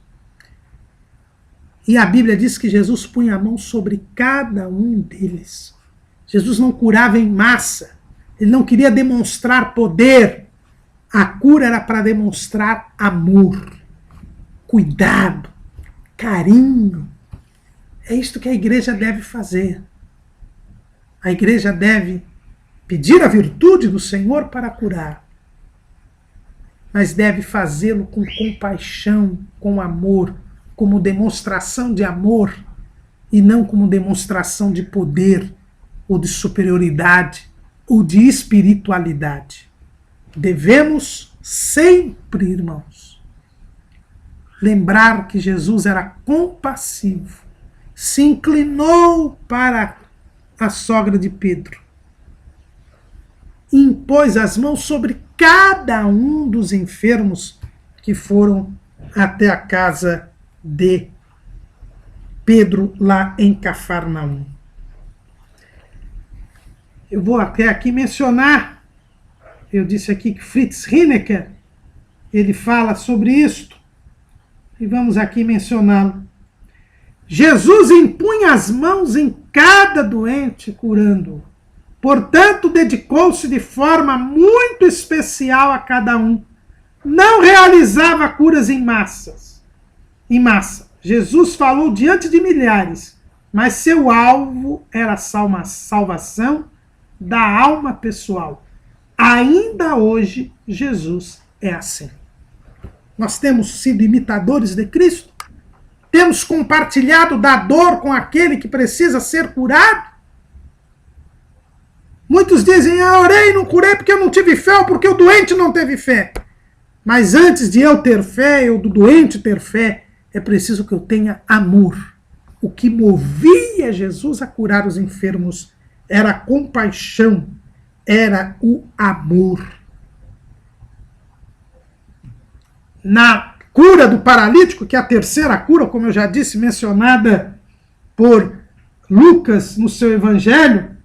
E a Bíblia diz que Jesus punha a mão sobre cada um deles. Jesus não curava em massa. Ele não queria demonstrar poder. A cura era para demonstrar amor, cuidado, carinho. É isto que a igreja deve fazer. A igreja deve pedir a virtude do Senhor para curar, mas deve fazê-lo com compaixão, com amor, como demonstração de amor e não como demonstração de poder ou de superioridade ou de espiritualidade. Devemos sempre, irmãos, lembrar que Jesus era compassivo, se inclinou para a sogra de Pedro, impôs as mãos sobre cada um dos enfermos que foram até a casa de Pedro lá em Cafarnaum. Eu vou até aqui mencionar, eu disse aqui que Fritz Rienecker, ele fala sobre isto, e vamos aqui mencioná-lo. Jesus impunha as mãos em cada doente, curando-o. Portanto, dedicou-se de forma muito especial a cada um. Não realizava curas em massa. Jesus falou diante de milhares, mas seu alvo era a salvação da alma pessoal. Ainda hoje, Jesus é assim. Nós temos sido imitadores de Cristo? Temos compartilhado da dor com aquele que precisa ser curado? Muitos dizem, eu orei e não curei porque eu não tive fé ou porque o doente não teve fé. Mas antes de eu ter fé ou do doente ter fé, é preciso que eu tenha amor. O que movia Jesus a curar os enfermos era a compaixão, era o amor. Na cura do paralítico, que é a terceira cura, como eu já disse, mencionada por Lucas no seu evangelho,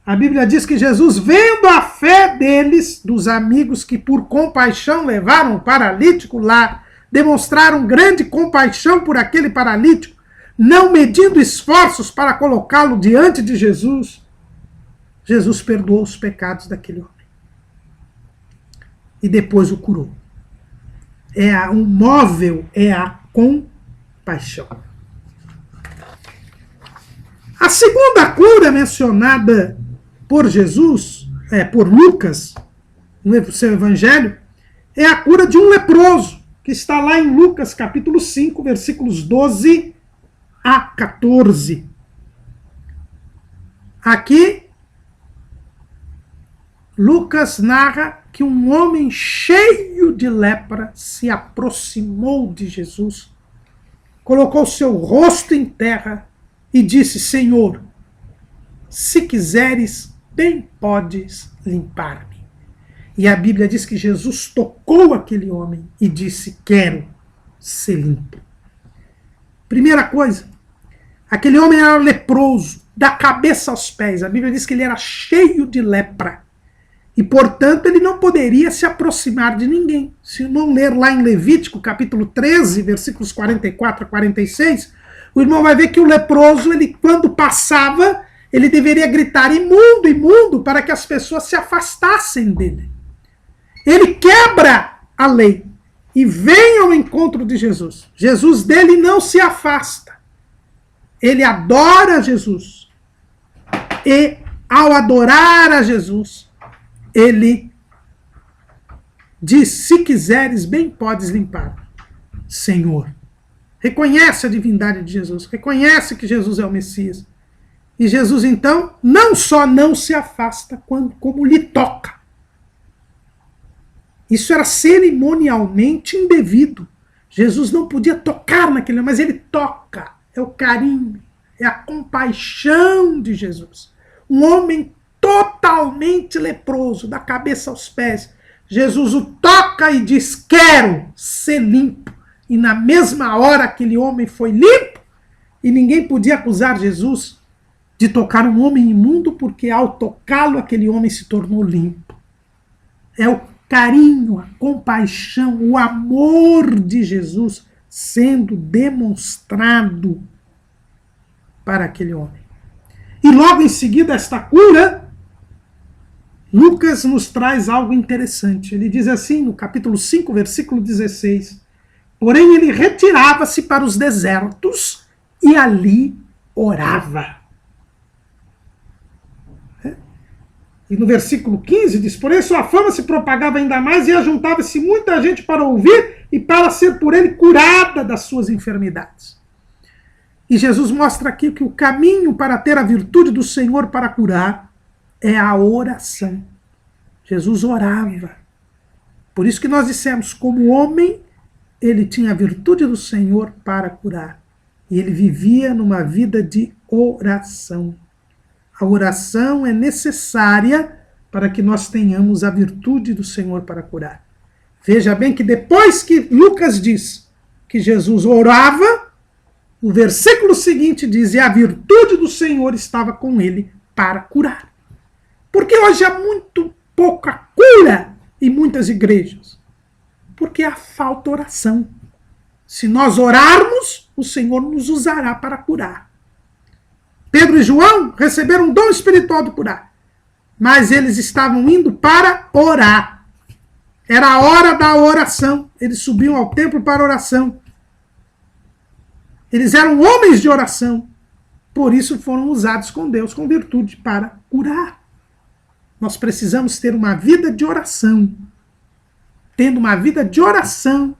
a Bíblia diz que Jesus, vendo a fé deles, dos amigos que por compaixão levaram o paralítico lá, demonstraram grande compaixão por aquele paralítico, não medindo esforços para colocá-lo diante de Jesus, Jesus perdoou os pecados daquele homem. E depois o curou. O móvel é a compaixão. A segunda cura mencionada por Jesus, por Lucas, no seu evangelho, é a cura de um leproso, que está lá em Lucas capítulo 5, versículos 12 a 14. Aqui, Lucas narra que um homem cheio de lepra se aproximou de Jesus, colocou seu rosto em terra e disse, Senhor, se quiseres, bem podes limpar-me. E a Bíblia diz que Jesus tocou aquele homem e disse, quero ser limpo. Primeira coisa, aquele homem era leproso, da cabeça aos pés. A Bíblia diz que ele era cheio de lepra. E, portanto, ele não poderia se aproximar de ninguém. Se não ler lá em Levítico, capítulo 13, versículos 44 a 46, o irmão vai ver que o leproso, ele, quando passava, ele deveria gritar imundo, imundo, para que as pessoas se afastassem dele. Ele quebra a lei e vem ao encontro de Jesus. Jesus dele não se afasta. Ele adora Jesus. E, ao adorar a Jesus, ele diz, se quiseres, bem podes limpar. Senhor. Reconhece a divindade de Jesus. Reconhece que Jesus é o Messias. E Jesus, então, não só não se afasta, como lhe toca. Isso era cerimonialmente indevido. Jesus não podia tocar naquele homem, mas ele toca. É o carinho, é a compaixão de Jesus. Um homem totalmente leproso, da cabeça aos pés. Jesus o toca e diz: quero ser limpo. E na mesma hora aquele homem foi limpo, e ninguém podia acusar Jesus de tocar um homem imundo, porque ao tocá-lo aquele homem se tornou limpo. É o carinho, a compaixão, o amor de Jesus sendo demonstrado para aquele homem. E logo em seguida esta cura, Lucas nos traz algo interessante. Ele diz assim no capítulo 5, versículo 16: porém ele retirava-se para os desertos e ali orava. E no versículo 15 diz: porém sua fama se propagava ainda mais e ajuntava-se muita gente para ouvir e para ser por ele curada das suas enfermidades. E Jesus mostra aqui que o caminho para ter a virtude do Senhor para curar é a oração. Jesus orava. Por isso que nós dissemos, como homem, ele tinha a virtude do Senhor para curar. E ele vivia numa vida de oração. A oração é necessária para que nós tenhamos a virtude do Senhor para curar. Veja bem que depois que Lucas diz que Jesus orava, o versículo seguinte diz: e a virtude do Senhor estava com ele para curar. Porque hoje há muito pouca cura em muitas igrejas. Porque há falta de oração. Se nós orarmos, o Senhor nos usará para curar. Pedro e João receberam um dom espiritual de curar, mas eles estavam indo para orar. Era a hora da oração. Eles subiam ao templo para oração. Eles eram homens de oração. Por isso foram usados com Deus, com virtude, para curar. Nós precisamos ter uma vida de oração. Tendo uma vida de oração,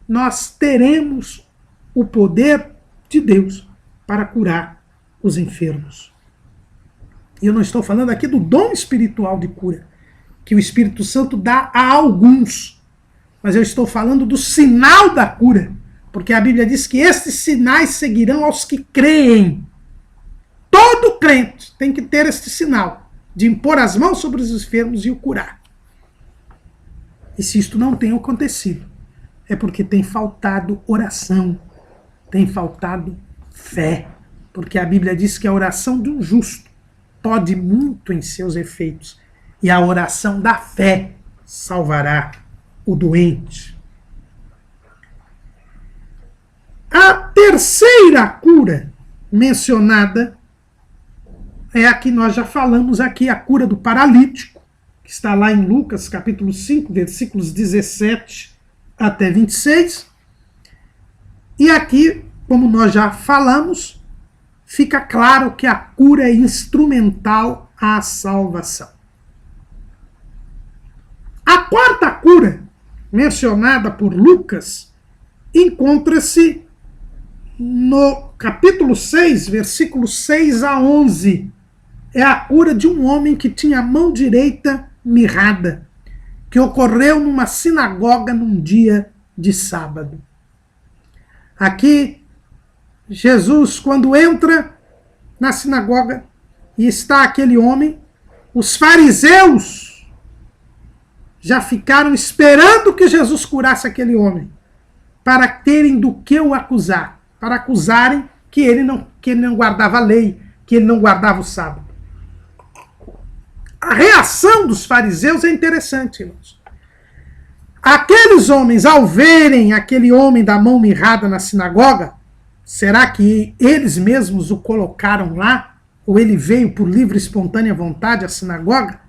nós teremos o poder de Deus para curar os enfermos. E eu não estou falando aqui do dom espiritual de cura, que o Espírito Santo dá a alguns, mas eu estou falando do sinal da cura, porque a Bíblia diz que estes sinais seguirão aos que creem. Todo crente tem que ter este sinal, de impor as mãos sobre os enfermos e o curar. E se isto não tem acontecido, é porque tem faltado oração, tem faltado fé. Porque a Bíblia diz que a oração de um justo pode muito em seus efeitos. E a oração da fé salvará o doente. A terceira cura mencionada é a que nós já falamos aqui, a cura do paralítico, que está lá em Lucas, capítulo 5, versículos 17 até 26. E aqui, como nós já falamos, fica claro que a cura é instrumental à salvação. A quarta cura, mencionada por Lucas, encontra-se no capítulo 6, versículos 6 a 11. É a cura de um homem que tinha a mão direita mirrada, que ocorreu numa sinagoga num dia de sábado. Aqui, Jesus, quando entra na sinagoga e está aquele homem, os fariseus já ficaram esperando que Jesus curasse aquele homem, para terem do que o acusar, para acusarem que ele não guardava a lei, que ele não guardava o sábado. A reação dos fariseus é interessante, irmãos. Aqueles homens, ao verem aquele homem da mão mirrada na sinagoga, será que eles mesmos o colocaram lá? Ou ele veio por livre e espontânea vontade à sinagoga?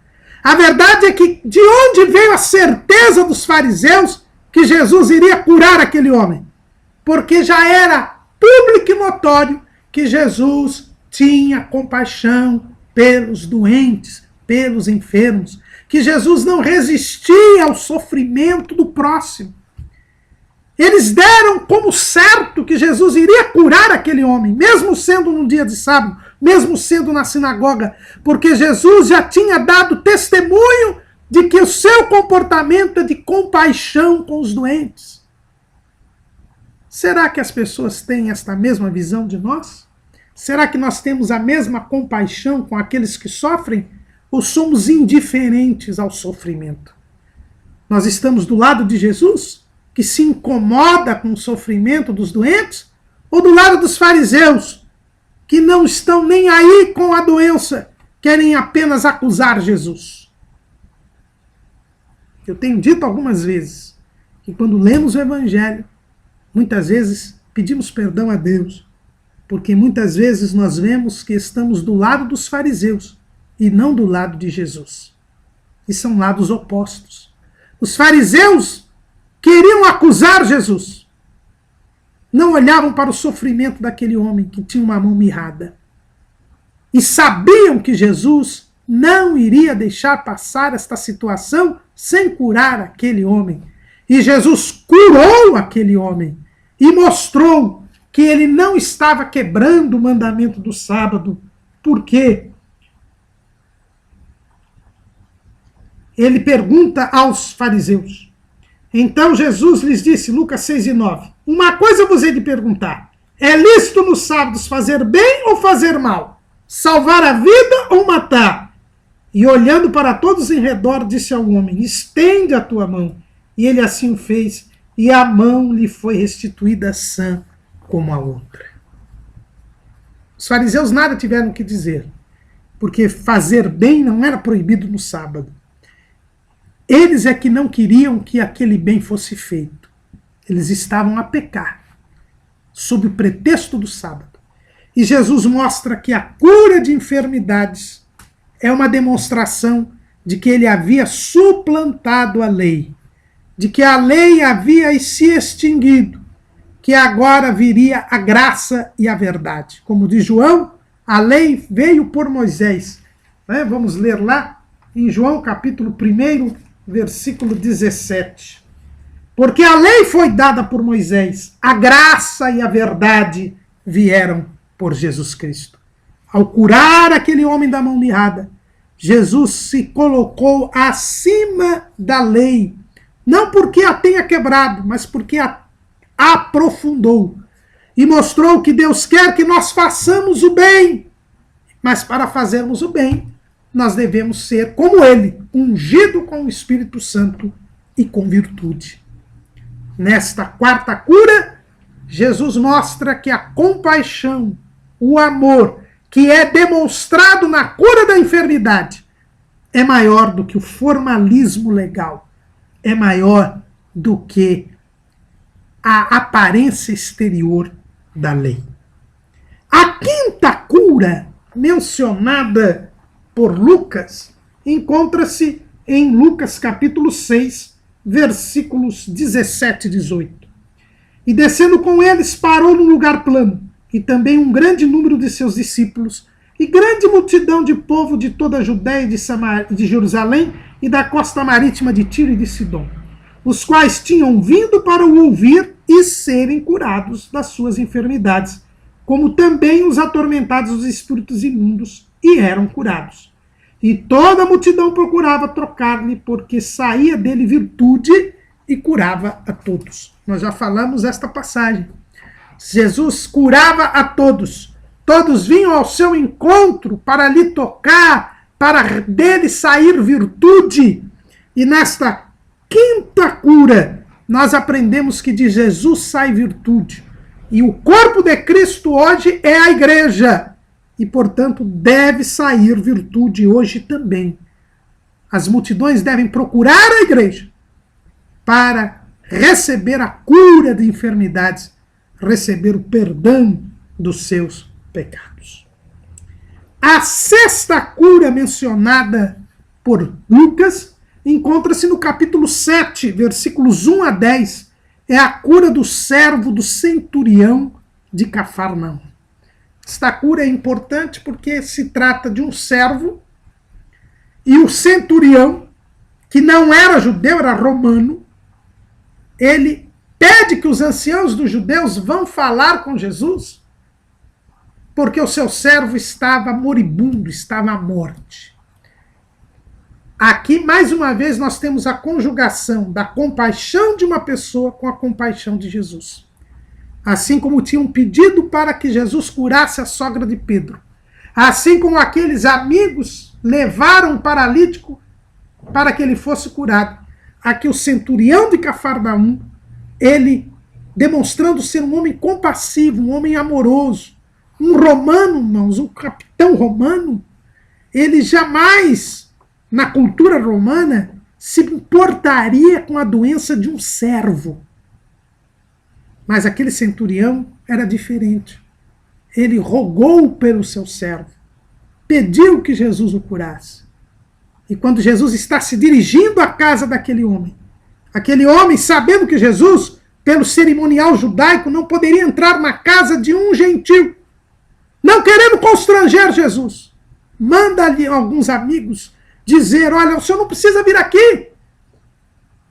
A verdade é que de onde veio a certeza dos fariseus que Jesus iria curar aquele homem? Porque já era público e notório que Jesus tinha compaixão pelos doentes, pelos enfermos, que Jesus não resistia ao sofrimento do próximo. Eles deram como certo que Jesus iria curar aquele homem, mesmo sendo num dia de sábado, mesmo sendo na sinagoga, porque Jesus já tinha dado testemunho de que o seu comportamento é de compaixão com os doentes. Será que as pessoas têm esta mesma visão de nós? Será que nós temos a mesma compaixão com aqueles que sofrem? Ou somos indiferentes ao sofrimento? Nós estamos do lado de Jesus, que se incomoda com o sofrimento dos doentes? Ou do lado dos fariseus, que não estão nem aí com a doença, querem apenas acusar Jesus? Eu tenho dito algumas vezes que quando lemos o Evangelho, muitas vezes pedimos perdão a Deus, porque muitas vezes nós vemos que estamos do lado dos fariseus e não do lado de Jesus. E são lados opostos. Os fariseus queriam acusar Jesus. Não olhavam para o sofrimento daquele homem que tinha uma mão mirrada. E sabiam que Jesus não iria deixar passar esta situação sem curar aquele homem. E Jesus curou aquele homem e mostrou que ele não estava quebrando o mandamento do sábado. Por quê? Ele pergunta aos fariseus. Então Jesus lhes disse, Lucas 6:9, uma coisa vos hei de perguntar, é lícito nos sábados fazer bem ou fazer mal? Salvar a vida ou matar? E olhando para todos em redor, disse ao homem, estende a tua mão. E ele assim o fez, e a mão lhe foi restituída sã como a outra. Os fariseus nada tiveram que dizer, porque fazer bem não era proibido no sábado. Eles é que não queriam que aquele bem fosse feito. Eles estavam a pecar, sob o pretexto do sábado. E Jesus mostra que a cura de enfermidades é uma demonstração de que ele havia suplantado a lei, de que a lei havia se extinguido, que agora viria a graça e a verdade. Como diz João, a lei veio por Moisés. Vamos ler lá em João capítulo 1, versículo 17. Porque a lei foi dada por Moisés, a graça e a verdade vieram por Jesus Cristo. Ao curar aquele homem da mão mirrada, Jesus se colocou acima da lei, não porque a tenha quebrado, mas porque a aprofundou e mostrou que Deus quer que nós façamos o bem. Mas para fazermos o bem, nós devemos ser, como ele, ungido com o Espírito Santo e com virtude. Nesta quarta cura, Jesus mostra que a compaixão, o amor que é demonstrado na cura da enfermidade é maior do que o formalismo legal, é maior do que a aparência exterior da lei. A quinta cura mencionada por Lucas encontra-se em Lucas capítulo 6, versículos 17 e 18. E descendo com eles, parou num lugar plano, e também um grande número de seus discípulos, e grande multidão de povo de toda a Judéia e de Jerusalém, e da costa marítima de Tiro e de Sidom, os quais tinham vindo para o ouvir e serem curados das suas enfermidades, como também os atormentados dos espíritos imundos, e eram curados. E toda a multidão procurava trocar-lhe, porque saía dele virtude e curava a todos. Nós já falamos esta passagem. Jesus curava a todos. Todos vinham ao seu encontro para lhe tocar, para dele sair virtude. E nesta quinta cura, nós aprendemos que de Jesus sai virtude. E o corpo de Cristo hoje é a igreja. E, portanto, deve sair virtude hoje também. As multidões devem procurar a igreja para receber a cura de enfermidades, receber o perdão dos seus pecados. A sexta cura mencionada por Lucas encontra-se no capítulo 7, versículos 1 a 10. É a cura do servo do centurião de Cafarnaum. Esta cura é importante porque se trata de um servo e o centurião, que não era judeu, era romano, ele pede que os anciãos dos judeus vão falar com Jesus porque o seu servo estava moribundo, estava à morte. Aqui, mais uma vez, nós temos a conjugação da compaixão de uma pessoa com a compaixão de Jesus. Assim como tinham pedido para que Jesus curasse a sogra de Pedro. Assim como aqueles amigos levaram o paralítico para que ele fosse curado. Aqui o centurião de Cafarnaum, ele demonstrando ser um homem compassivo, um homem amoroso, um romano, irmãos, um capitão romano, ele jamais, na cultura romana, se importaria com a doença de um servo. Mas aquele centurião era diferente. Ele rogou pelo seu servo, pediu que Jesus o curasse. E quando Jesus está se dirigindo à casa daquele homem, aquele homem, sabendo que Jesus, pelo cerimonial judaico, não poderia entrar na casa de um gentil, não querendo constranger Jesus, manda ali alguns amigos dizer: olha, o senhor não precisa vir aqui,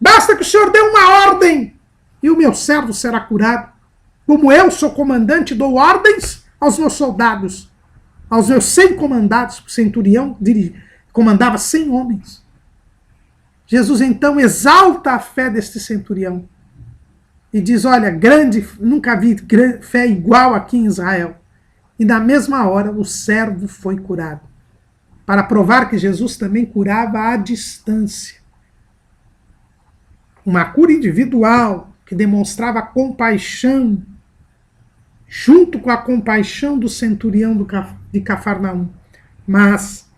basta que o senhor dê uma ordem e o meu servo será curado. Como eu sou comandante, dou ordens aos meus soldados, aos meus 100 comandados. O centurião comandava 100 homens. Jesus então exalta a fé deste centurião e diz: olha, nunca vi fé igual aqui em Israel. E na mesma hora o servo foi curado, para provar que Jesus também curava à distância. Uma cura individual que demonstrava compaixão, junto com a compaixão do centurião de Cafarnaum. Mas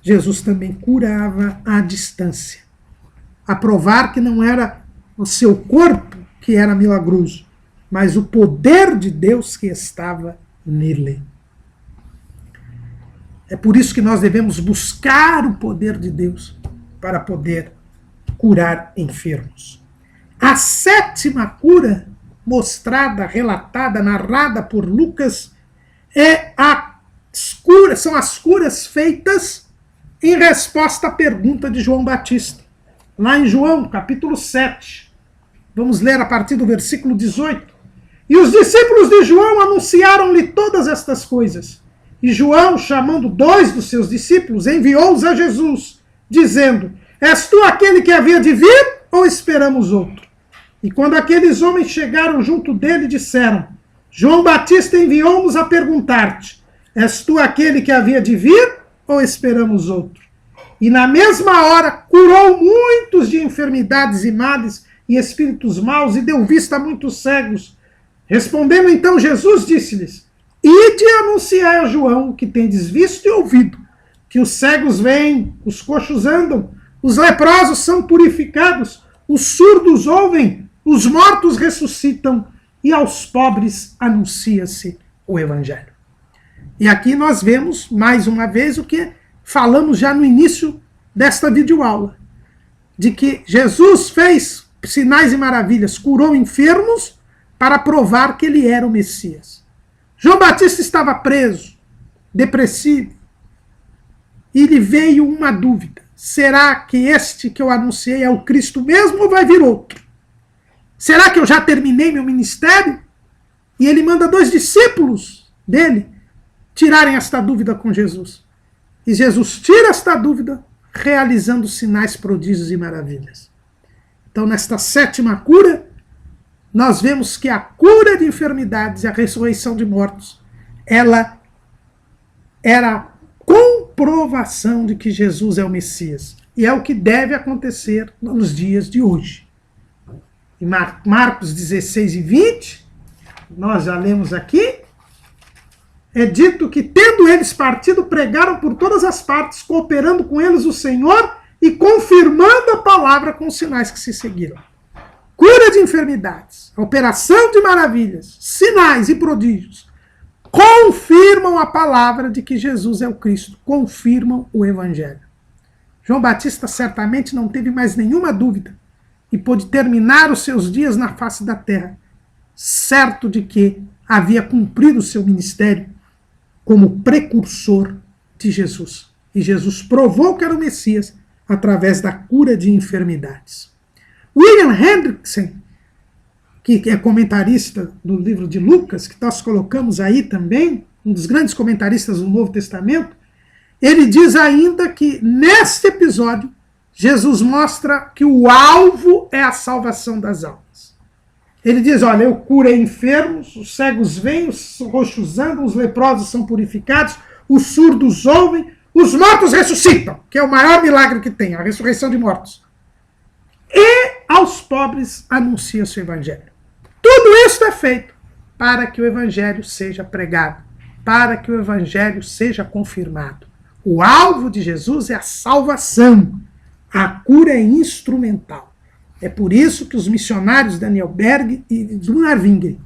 Jesus também curava à distância, a provar que não era o seu corpo que era milagroso, mas o poder de Deus que estava nele. É por isso que nós devemos buscar o poder de Deus para poder curar enfermos. A 7ª cura mostrada, relatada, narrada por Lucas são as curas feitas em resposta à pergunta de João Batista. Lá em João, capítulo 7, vamos ler a partir do versículo 18. E os discípulos de João anunciaram-lhe todas estas coisas. E João, chamando 2 dos seus discípulos, enviou-os a Jesus, dizendo: és tu aquele que havia de vir, ou esperamos outro? E quando aqueles homens chegaram junto dele, disseram: João Batista enviou-nos a perguntar-te: és tu aquele que havia de vir, ou esperamos outro? E na mesma hora curou muitos de enfermidades e males e espíritos maus, e deu vista a muitos cegos. Respondendo então Jesus, disse-lhes: ide anunciar a João o que tendes visto e ouvido, que os cegos veem, os coxos andam, os leprosos são purificados, os surdos ouvem, os mortos ressuscitam, e aos pobres anuncia-se o Evangelho. E aqui nós vemos, mais uma vez, o que falamos já no início desta videoaula, de que Jesus fez sinais e maravilhas, curou enfermos para provar que ele era o Messias. João Batista estava preso, depressivo, e lhe veio uma dúvida: será que este que eu anunciei é o Cristo mesmo ou vai vir outro? Será que eu já terminei meu ministério? E ele manda 2 discípulos dele tirarem esta dúvida com Jesus. E Jesus tira esta dúvida, realizando sinais, prodígios e maravilhas. Então, nesta 7ª cura, nós vemos que a cura de enfermidades e a ressurreição de mortos, ela era comprovação de que Jesus é o Messias. E é o que deve acontecer nos dias de hoje. Em Marcos 16 e 20, nós já lemos aqui, é dito que, tendo eles partido, pregaram por todas as partes, cooperando com eles o Senhor e confirmando a palavra com os sinais que se seguiram. Cura de enfermidades, operação de maravilhas, sinais e prodígios confirmam a palavra de que Jesus é o Cristo, confirmam o Evangelho. João Batista certamente não teve mais nenhuma dúvida e pôde terminar os seus dias na face da terra, certo de que havia cumprido o seu ministério como precursor de Jesus. E Jesus provou que era o Messias através da cura de enfermidades. William Hendrickson, que é comentarista do livro de Lucas, que nós colocamos aí também, um dos grandes comentaristas do Novo Testamento, ele diz ainda que neste episódio Jesus mostra que o alvo é a salvação das almas. Ele diz, olha, eu curei enfermos, os cegos veem, os roxos andam, os leprosos são purificados, os surdos ouvem, os mortos ressuscitam, que é o maior milagre que tem, a ressurreição de mortos. E aos pobres anuncia-se o evangelho. Tudo isso é feito para que o evangelho seja pregado, para que o evangelho seja confirmado. O alvo de Jesus é a salvação. A cura é instrumental. É por isso que os missionários Daniel Berg e Gunnar Wingren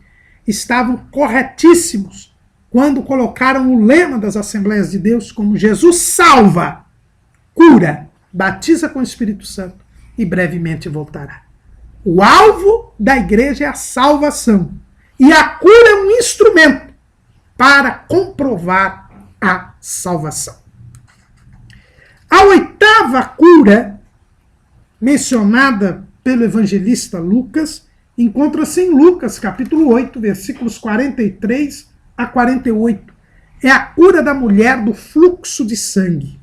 estavam corretíssimos quando colocaram o lema das Assembleias de Deus como Jesus salva, cura, batiza com o Espírito Santo e brevemente voltará. O alvo da igreja é a salvação. E a cura é um instrumento para comprovar a salvação. A oitava cura, mencionada pelo evangelista Lucas, encontra-se em Lucas, capítulo 8, versículos 43 a 48. É a cura da mulher do fluxo de sangue.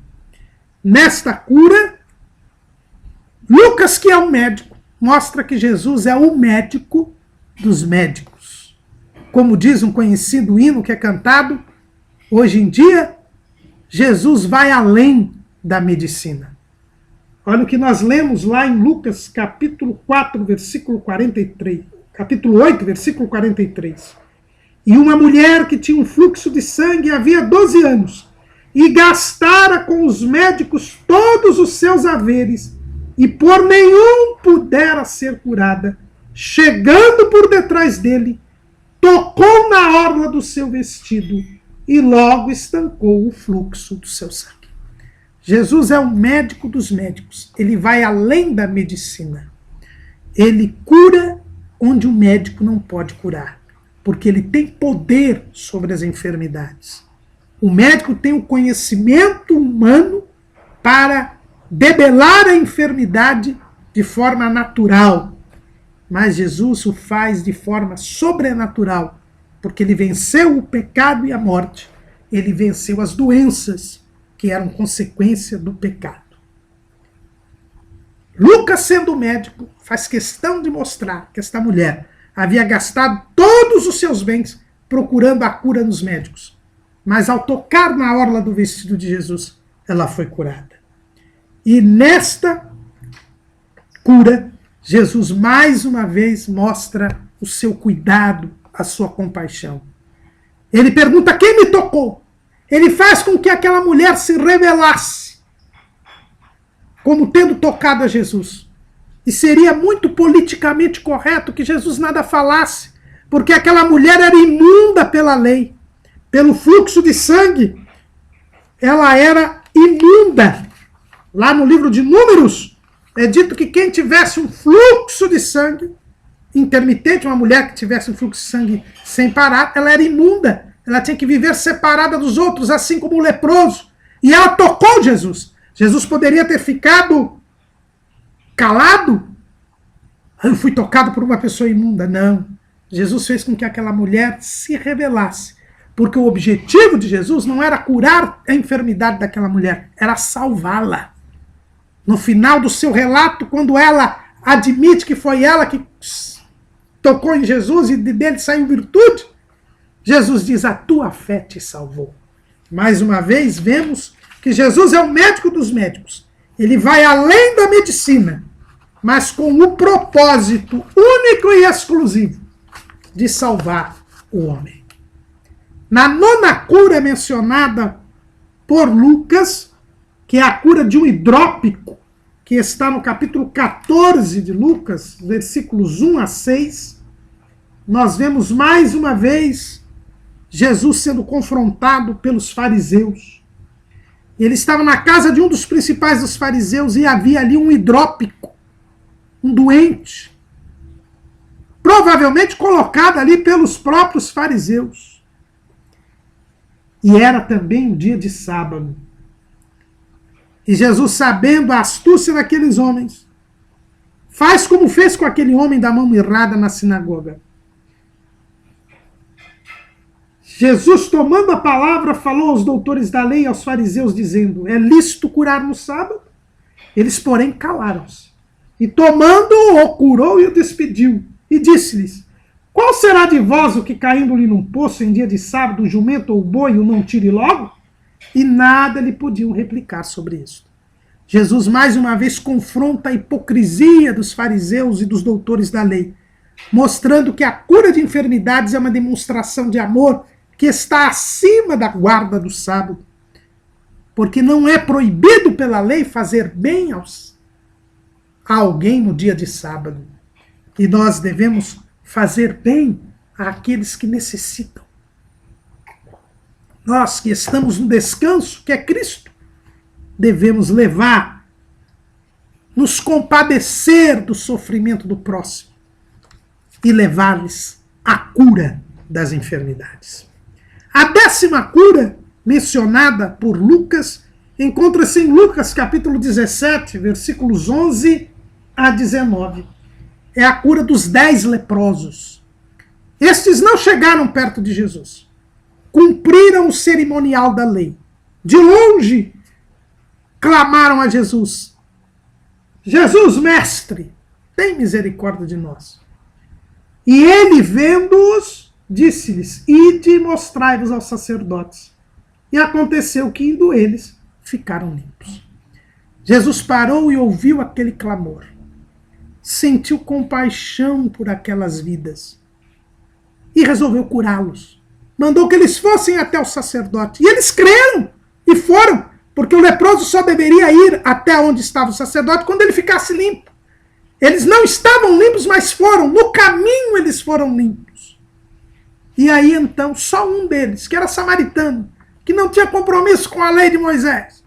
Nesta cura, Lucas, que é um médico, mostra que Jesus é o médico dos médicos. Como diz um conhecido hino que é cantado hoje em dia, Jesus vai além da medicina. Olha o que nós lemos lá em Lucas, capítulo 4, versículo 43. Capítulo 8, versículo 43. E uma mulher que tinha um fluxo de sangue havia 12 anos, e gastara com os médicos todos os seus haveres, e por nenhum pudera ser curada, chegando por detrás dele, tocou na orla do seu vestido, e logo estancou o fluxo do seu sangue. Jesus é o médico dos médicos. Ele vai além da medicina. Ele cura onde o médico não pode curar, porque ele tem poder sobre as enfermidades. O médico tem o conhecimento humano para debelar a enfermidade de forma natural, mas Jesus o faz de forma sobrenatural, porque ele venceu o pecado e a morte. Ele venceu as doenças que eram consequência do pecado. Lucas, sendo médico, faz questão de mostrar que esta mulher havia gastado todos os seus bens procurando a cura nos médicos. Mas ao tocar na orla do vestido de Jesus, ela foi curada. E nesta cura, Jesus mais uma vez mostra o seu cuidado, a sua compaixão. Ele pergunta: quem me tocou? Ele faz com que aquela mulher se revelasse como tendo tocado a Jesus. E seria muito politicamente correto que Jesus nada falasse, porque aquela mulher era imunda pela lei. Pelo fluxo de sangue, ela era imunda. Lá no livro de Números, é dito que quem tivesse um fluxo de sangue intermitente, uma mulher que tivesse um fluxo de sangue sem parar, ela era imunda. Ela tinha que viver separada dos outros, assim como o leproso. E ela tocou Jesus. Jesus poderia ter ficado calado. Eu fui tocado por uma pessoa imunda. Não. Jesus fez com que aquela mulher se revelasse. Porque o objetivo de Jesus não era curar a enfermidade daquela mulher, era salvá-la. No final do seu relato, quando ela admite que foi ela que tocou em Jesus e dele saiu virtude, Jesus diz: a tua fé te salvou. Mais uma vez, vemos que Jesus é o médico dos médicos. Ele vai além da medicina, mas com o propósito único e exclusivo de salvar o homem. Na nona cura mencionada por Lucas, que é a cura de um hidrópico, que está no capítulo 14 de Lucas, versículos 1 a 6, nós vemos mais uma vez Jesus sendo confrontado pelos fariseus. Ele estava na casa de um dos principais dos fariseus e havia ali um hidrópico, um doente, provavelmente colocado ali pelos próprios fariseus. E era também um dia de sábado. E Jesus, sabendo a astúcia daqueles homens, faz como fez com aquele homem da mão mirrada na sinagoga. Jesus, tomando a palavra, falou aos doutores da lei e aos fariseus, dizendo: é lícito curar no sábado? Eles, porém, calaram-se. E tomando-o, o curou e o despediu. E disse-lhes: qual será de vós o que, caindo-lhe num poço em dia de sábado, o jumento ou o boi o não tire logo? E nada lhe podiam replicar sobre isso. Jesus, mais uma vez, confronta a hipocrisia dos fariseus e dos doutores da lei, mostrando que a cura de enfermidades é uma demonstração de amor que está acima da guarda do sábado. Porque não é proibido pela lei fazer bem a alguém no dia de sábado. E nós devemos fazer bem àqueles que necessitam. Nós que estamos no descanso, que é Cristo, devemos levar, nos compadecer do sofrimento do próximo e levar-lhes a cura das enfermidades. A 10ª cura, mencionada por Lucas, encontra-se em Lucas capítulo 17, versículos 11 a 19. É a cura dos 10 leprosos. Estes não chegaram perto de Jesus. Cumpriram o cerimonial da lei. De longe, clamaram a Jesus: Jesus, mestre, tem misericórdia de nós. E ele, vendo-os, disse-lhes: ide e mostrai-vos aos sacerdotes. E aconteceu que, indo eles, ficaram limpos. Jesus parou e ouviu aquele clamor. Sentiu compaixão por aquelas vidas e resolveu curá-los. Mandou que eles fossem até o sacerdote. E eles creram e foram, porque o leproso só deveria ir até onde estava o sacerdote quando ele ficasse limpo. Eles não estavam limpos, mas foram. No caminho eles foram limpos. E aí então, só um deles, que era samaritano, que não tinha compromisso com a lei de Moisés,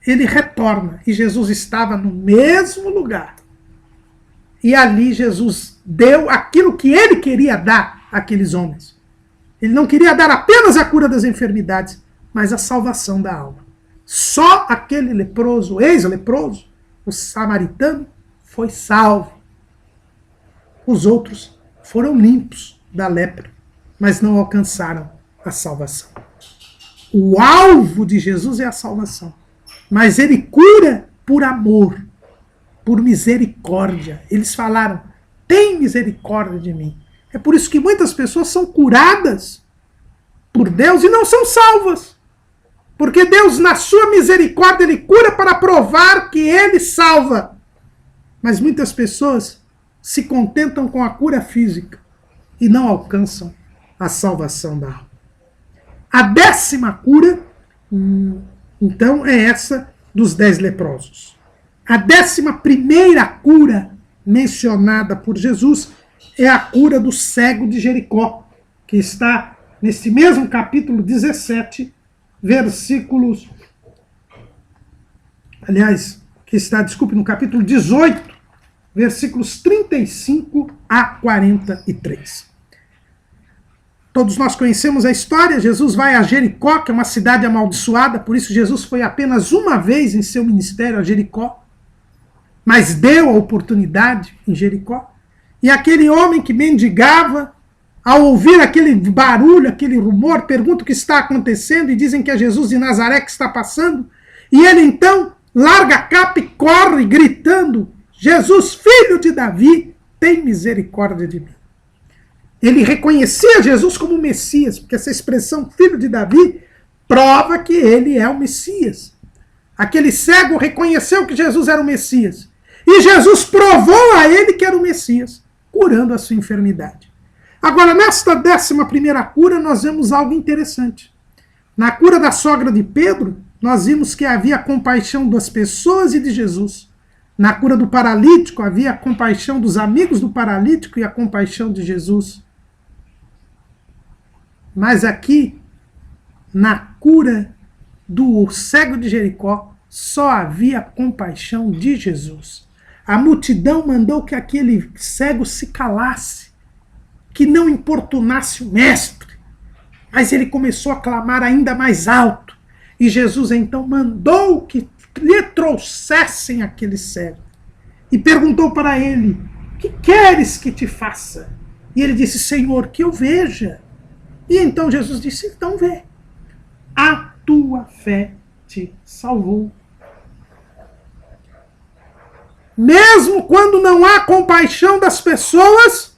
ele retorna. E Jesus estava no mesmo lugar. E ali Jesus deu aquilo que ele queria dar àqueles homens. Ele não queria dar apenas a cura das enfermidades, mas a salvação da alma. Só aquele leproso, ex-leproso, o samaritano, foi salvo. Os outros foram limpos da lepra, mas não alcançaram a salvação. O alvo de Jesus é a salvação, mas ele cura por amor, por misericórdia. Eles falaram: tem misericórdia de mim. É por isso que muitas pessoas são curadas por Deus e não são salvas. Porque Deus, na sua misericórdia, ele cura para provar que ele salva. Mas muitas pessoas se contentam com a cura física e não alcançam a salvação da alma. A 10ª cura, então, é essa dos 10 leprosos. A 11ª cura mencionada por Jesus é a cura do cego de Jericó, que está nesse mesmo capítulo 17, versículos... Aliás, que está, desculpe, no capítulo 18, versículos 35 a 43. Todos nós conhecemos a história. Jesus vai a Jericó, que é uma cidade amaldiçoada, por isso Jesus foi apenas uma vez em seu ministério a Jericó, mas deu a oportunidade em Jericó. E aquele homem que mendigava, ao ouvir aquele barulho, aquele rumor, pergunta o que está acontecendo e dizem que é Jesus de Nazaré que está passando. E ele então larga a capa e corre gritando: Jesus, filho de Davi, tem misericórdia de mim. Ele reconhecia Jesus como Messias, porque essa expressão filho de Davi prova que ele é o Messias. Aquele cego reconheceu que Jesus era o Messias. E Jesus provou a ele que era o Messias, curando a sua enfermidade. Agora, nesta 11ª cura, nós vemos algo interessante. Na cura da sogra de Pedro, nós vimos que havia compaixão das pessoas e de Jesus. Na cura do paralítico, havia a compaixão dos amigos do paralítico e a compaixão de Jesus. Mas aqui, na cura do cego de Jericó, só havia compaixão de Jesus. A multidão mandou que aquele cego se calasse, que não importunasse o mestre. Mas ele começou a clamar ainda mais alto. E Jesus então mandou que lhe trouxessem aquele cego. E perguntou para ele: que queres que te faça? E ele disse: Senhor, que eu veja. E então Jesus disse: então vê, a tua fé te salvou. Mesmo quando não há compaixão das pessoas,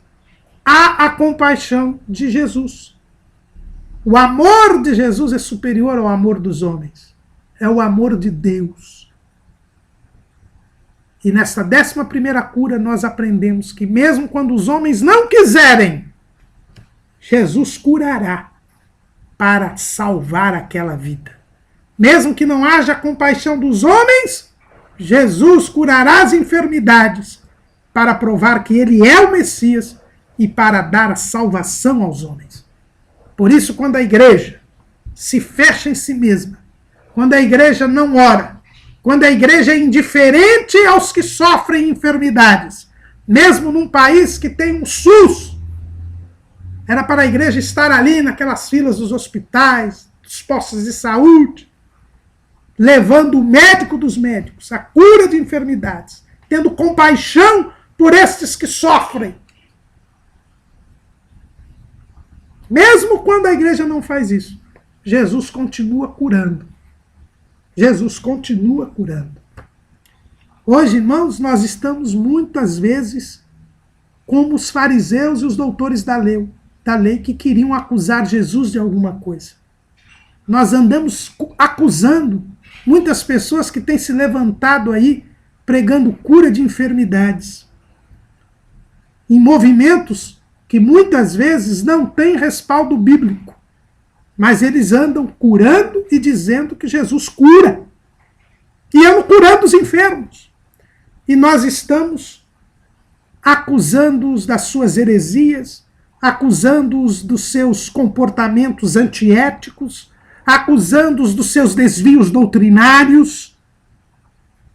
há a compaixão de Jesus. O amor de Jesus é superior ao amor dos homens. É o amor de Deus. E nesta 11ª cura nós aprendemos que mesmo quando os homens não quiserem, Jesus curará para salvar aquela vida. Mesmo que não haja compaixão dos homens, Jesus curará as enfermidades para provar que ele é o Messias e para dar a salvação aos homens. Por isso, quando a igreja se fecha em si mesma, quando a igreja não ora, quando a igreja é indiferente aos que sofrem enfermidades, mesmo num país que tem um SUS, era para a igreja estar ali naquelas filas dos hospitais, dos postos de saúde, levando o médico dos médicos, a cura de enfermidades, tendo compaixão por estes que sofrem. Mesmo quando a igreja não faz isso, Jesus continua curando. Jesus continua curando. Hoje, irmãos, nós estamos muitas vezes como os fariseus e os doutores da lei que queriam acusar Jesus de alguma coisa. Nós andamos acusando muitas pessoas que têm se levantado aí pregando cura de enfermidades, em movimentos que muitas vezes não têm respaldo bíblico, mas eles andam curando e dizendo que Jesus cura, e andam curando os enfermos. E nós estamos acusando-os das suas heresias, acusando-os dos seus comportamentos antiéticos, acusando-os dos seus desvios doutrinários.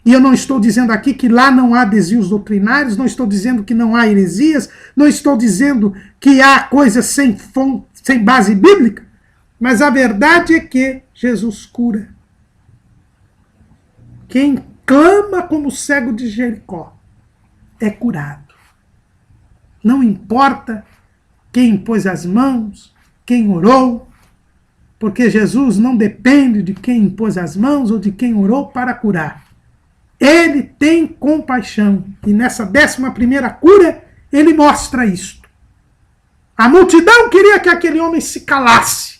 E eu não estou dizendo aqui que lá não há desvios doutrinários, não estou dizendo que não há heresias, não estou dizendo que há coisas sem base bíblica, mas a verdade é que Jesus cura. Quem clama como o cego de Jericó é curado. Não importa quem impôs as mãos, quem orou, porque Jesus não depende de quem impôs as mãos ou de quem orou para curar. Ele tem compaixão. E nessa 11ª cura, ele mostra isto. A multidão queria que aquele homem se calasse,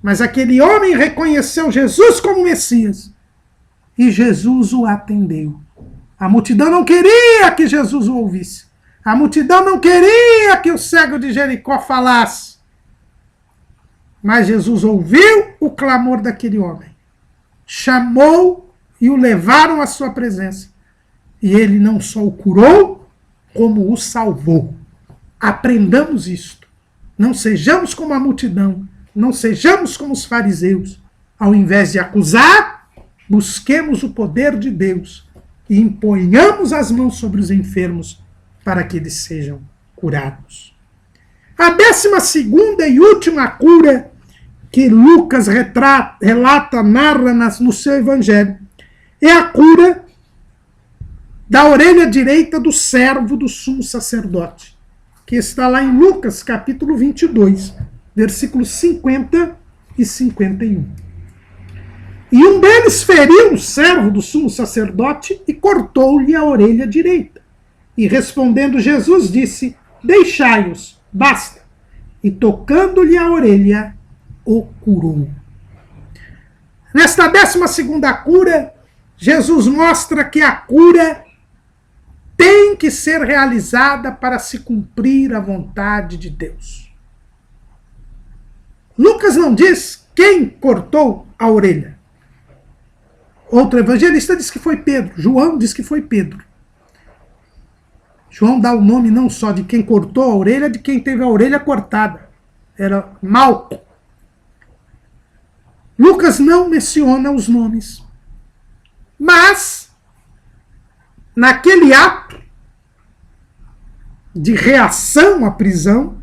mas aquele homem reconheceu Jesus como Messias. E Jesus o atendeu. A multidão não queria que Jesus o ouvisse. A multidão não queria que o cego de Jericó falasse. Mas Jesus ouviu o clamor daquele homem. Chamou e o levaram à sua presença. E ele não só o curou, como o salvou. Aprendamos isto. Não sejamos como a multidão. Não sejamos como os fariseus. Ao invés de acusar, busquemos o poder de Deus e imponhamos as mãos sobre os enfermos para que eles sejam curados. A 12ª e última cura que Lucas relata, narra no seu evangelho, é a cura da orelha direita do servo do sumo sacerdote, que está lá em Lucas capítulo 22, versículos 50 e 51. E um deles feriu o servo do sumo sacerdote e cortou-lhe a orelha direita. E respondendo Jesus disse, deixai-os, basta. E tocando-lhe a orelha, o curou. Nesta 12ª cura, Jesus mostra que a cura tem que ser realizada para se cumprir a vontade de Deus. Lucas não diz quem cortou a orelha. Outro evangelista diz que foi Pedro. João diz que foi Pedro. João dá o nome não só de quem cortou a orelha, de quem teve a orelha cortada. Era Malco. Lucas não menciona os nomes. Mas, naquele ato de reação à prisão,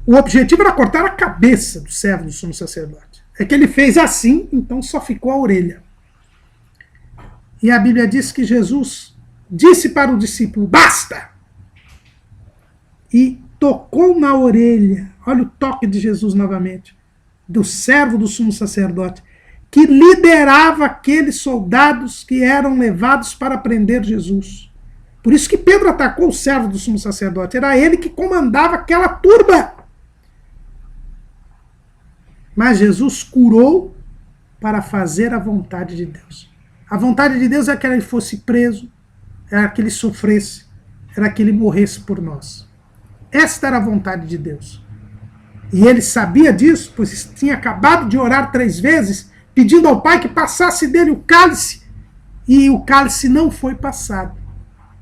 o objetivo era cortar a cabeça do servo do sumo sacerdote. É que ele fez assim, então só ficou a orelha. E a Bíblia diz que Jesus disse para o discípulo, basta! E tocou na orelha, olha o toque de Jesus novamente, do servo do sumo sacerdote, que liderava aqueles soldados que eram levados para prender Jesus. Por isso que Pedro atacou o servo do sumo sacerdote. Era ele que comandava aquela turba. Mas Jesus curou para fazer a vontade de Deus. A vontade de Deus é que ele fosse preso, era que ele sofresse, era que ele morresse por nós. Esta era a vontade de Deus. E ele sabia disso, pois tinha acabado de orar 3 vezes, pedindo ao Pai que passasse dele o cálice. E o cálice não foi passado.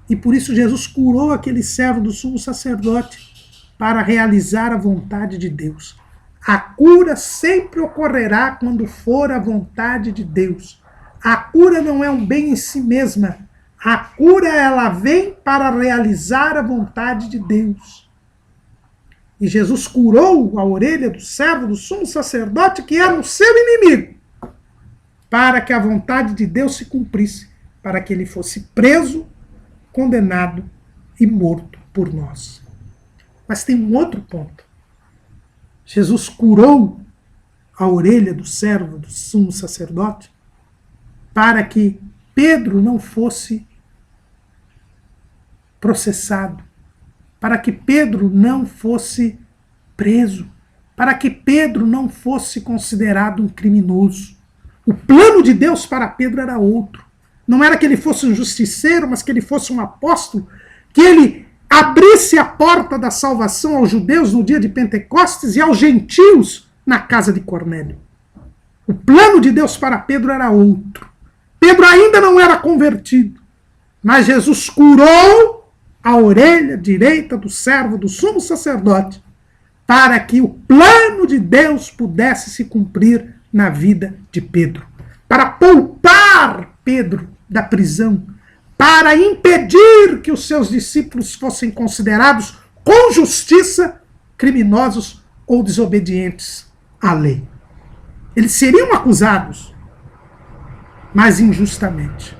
E por isso Jesus curou aquele servo do sumo sacerdote para realizar a vontade de Deus. A cura sempre ocorrerá quando for a vontade de Deus. A cura não é um bem em si mesma. A cura, ela vem para realizar a vontade de Deus. E Jesus curou a orelha do servo do sumo sacerdote, que era o seu inimigo, para que a vontade de Deus se cumprisse, para que ele fosse preso, condenado e morto por nós. Mas tem um outro ponto. Jesus curou a orelha do servo do sumo sacerdote para que Pedro não fosse processado, para que Pedro não fosse preso, para que Pedro não fosse considerado um criminoso. O plano de Deus para Pedro era outro. Não era que ele fosse um justiceiro, mas que ele fosse um apóstolo, que ele abrisse a porta da salvação aos judeus no dia de Pentecostes e aos gentios na casa de Cornélio. O plano de Deus para Pedro era outro. Pedro ainda não era convertido, mas Jesus curou a orelha direita do servo do sumo sacerdote para que o plano de Deus pudesse se cumprir na vida de Pedro, para poupar Pedro da prisão, para impedir que os seus discípulos fossem considerados com justiça criminosos ou desobedientes à lei. Eles seriam acusados, mas injustamente.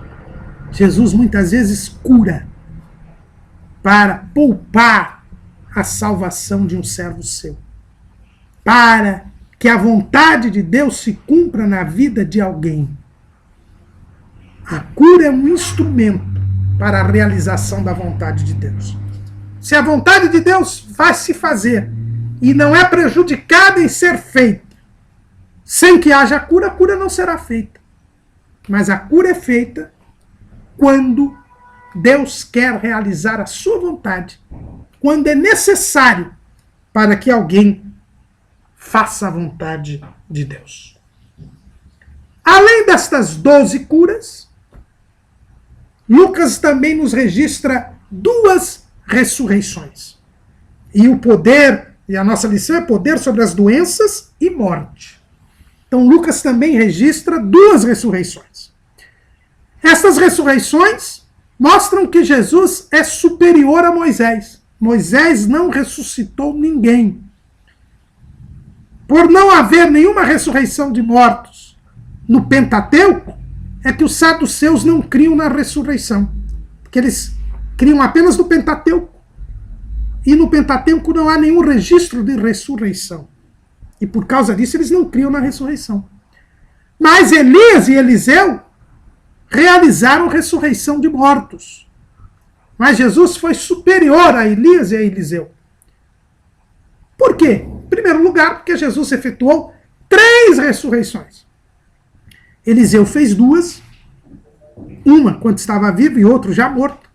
Jesus muitas vezes cura para poupar a salvação de um servo seu, para que a vontade de Deus se cumpra na vida de alguém. A cura é um instrumento para a realização da vontade de Deus. Se a vontade de Deus vai se fazer e não é prejudicada em ser feita, sem que haja cura, a cura não será feita. Mas a cura é feita quando Deus quer realizar a sua vontade, quando é necessário para que alguém faça a vontade de Deus. Além destas 12 curas, Lucas também nos registra 2 ressurreições. E o poder, e a nossa lição é poder sobre as doenças e morte. Então Lucas também registra 2 ressurreições. Estas ressurreições mostram que Jesus é superior a Moisés. Moisés não ressuscitou ninguém. Por não haver nenhuma ressurreição de mortos no Pentateuco, é que os saduceus não criam na ressurreição. Porque eles criam apenas no Pentateuco. E no Pentateuco não há nenhum registro de ressurreição. E por causa disso eles não criam na ressurreição. Mas Elias e Eliseu realizaram ressurreição de mortos. Mas Jesus foi superior a Elias e a Eliseu. Por quê? Em primeiro lugar, porque Jesus efetuou 3 ressurreições. Eliseu fez 2, uma quando estava vivo e outra já morto,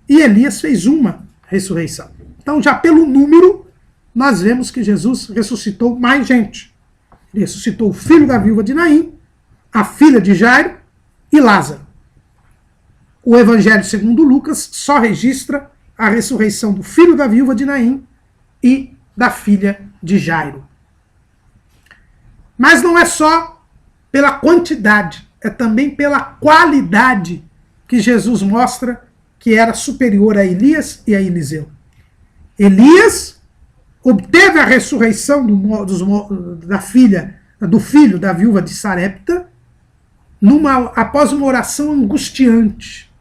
e Elias fez uma ressurreição. Então, já pelo número, nós vemos que Jesus ressuscitou mais gente. Ele ressuscitou o filho da viúva de Naim, a filha de Jairo e Lázaro. O Evangelho segundo Lucas só registra a ressurreição do filho da viúva de Naim e da filha de Jairo. Mas não é só pela quantidade, é também pela qualidade que Jesus mostra que era superior a Elias e a Eliseu. Elias obteve a ressurreição do filho da viúva de Sarepta após uma oração angustiante.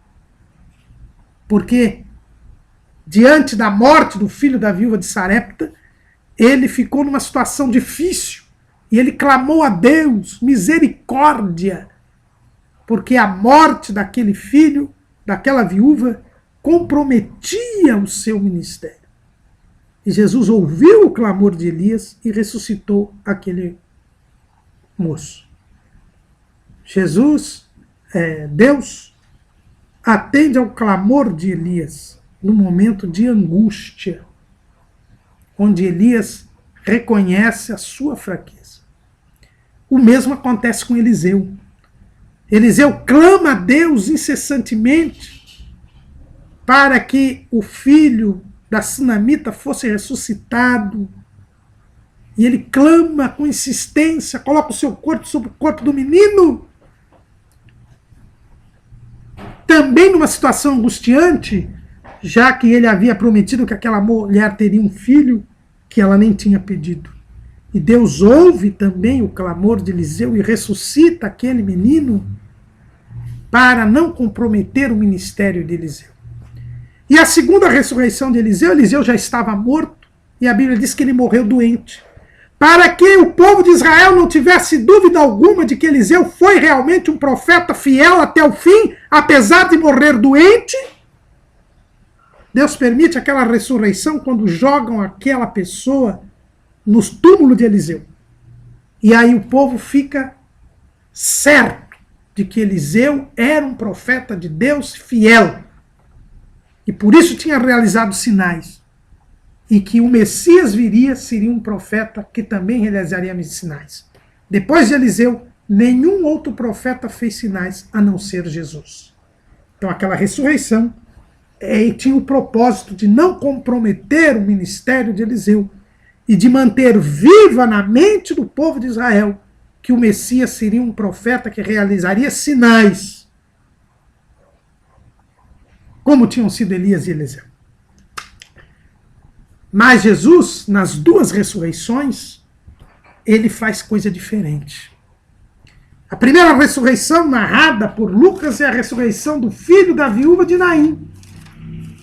Porque, diante da morte do filho da viúva de Sarepta, ele ficou numa situação difícil E ele clamou a Deus, misericórdia, porque a morte daquele filho, daquela viúva, comprometia o seu ministério. E Jesus ouviu o clamor de Elias e ressuscitou aquele moço. Deus atende ao clamor de Elias no momento de angústia, onde Elias reconhece a sua fraqueza. O mesmo acontece com Eliseu. Eliseu clama a Deus incessantemente para que o filho da sunamita fosse ressuscitado. E ele clama com insistência, coloca o seu corpo sobre o corpo do menino. Também numa situação angustiante, já que ele havia prometido que aquela mulher teria um filho que ela nem tinha pedido. E Deus ouve também o clamor de Eliseu e ressuscita aquele menino para não comprometer o ministério de Eliseu. E a segunda ressurreição de Eliseu, Eliseu já estava morto, e a Bíblia diz que ele morreu doente. Para que o povo de Israel não tivesse dúvida alguma de que Eliseu foi realmente um profeta fiel até o fim, apesar de morrer doente, Deus permite aquela ressurreição quando jogam aquela pessoa no túmulo de Eliseu. E aí o povo fica certo de que Eliseu era um profeta de Deus fiel. E por isso tinha realizado sinais. E que o Messias seria um profeta que também realizaria sinais. Depois de Eliseu, nenhum outro profeta fez sinais a não ser Jesus. Então aquela ressurreição tinha o propósito de não comprometer o ministério de Eliseu e de manter viva na mente do povo de Israel que o Messias seria um profeta que realizaria sinais, como tinham sido Elias e Eliseu. Mas Jesus, nas duas ressurreições, ele faz coisa diferente. A primeira ressurreição narrada por Lucas é a ressurreição do filho da viúva de Naim,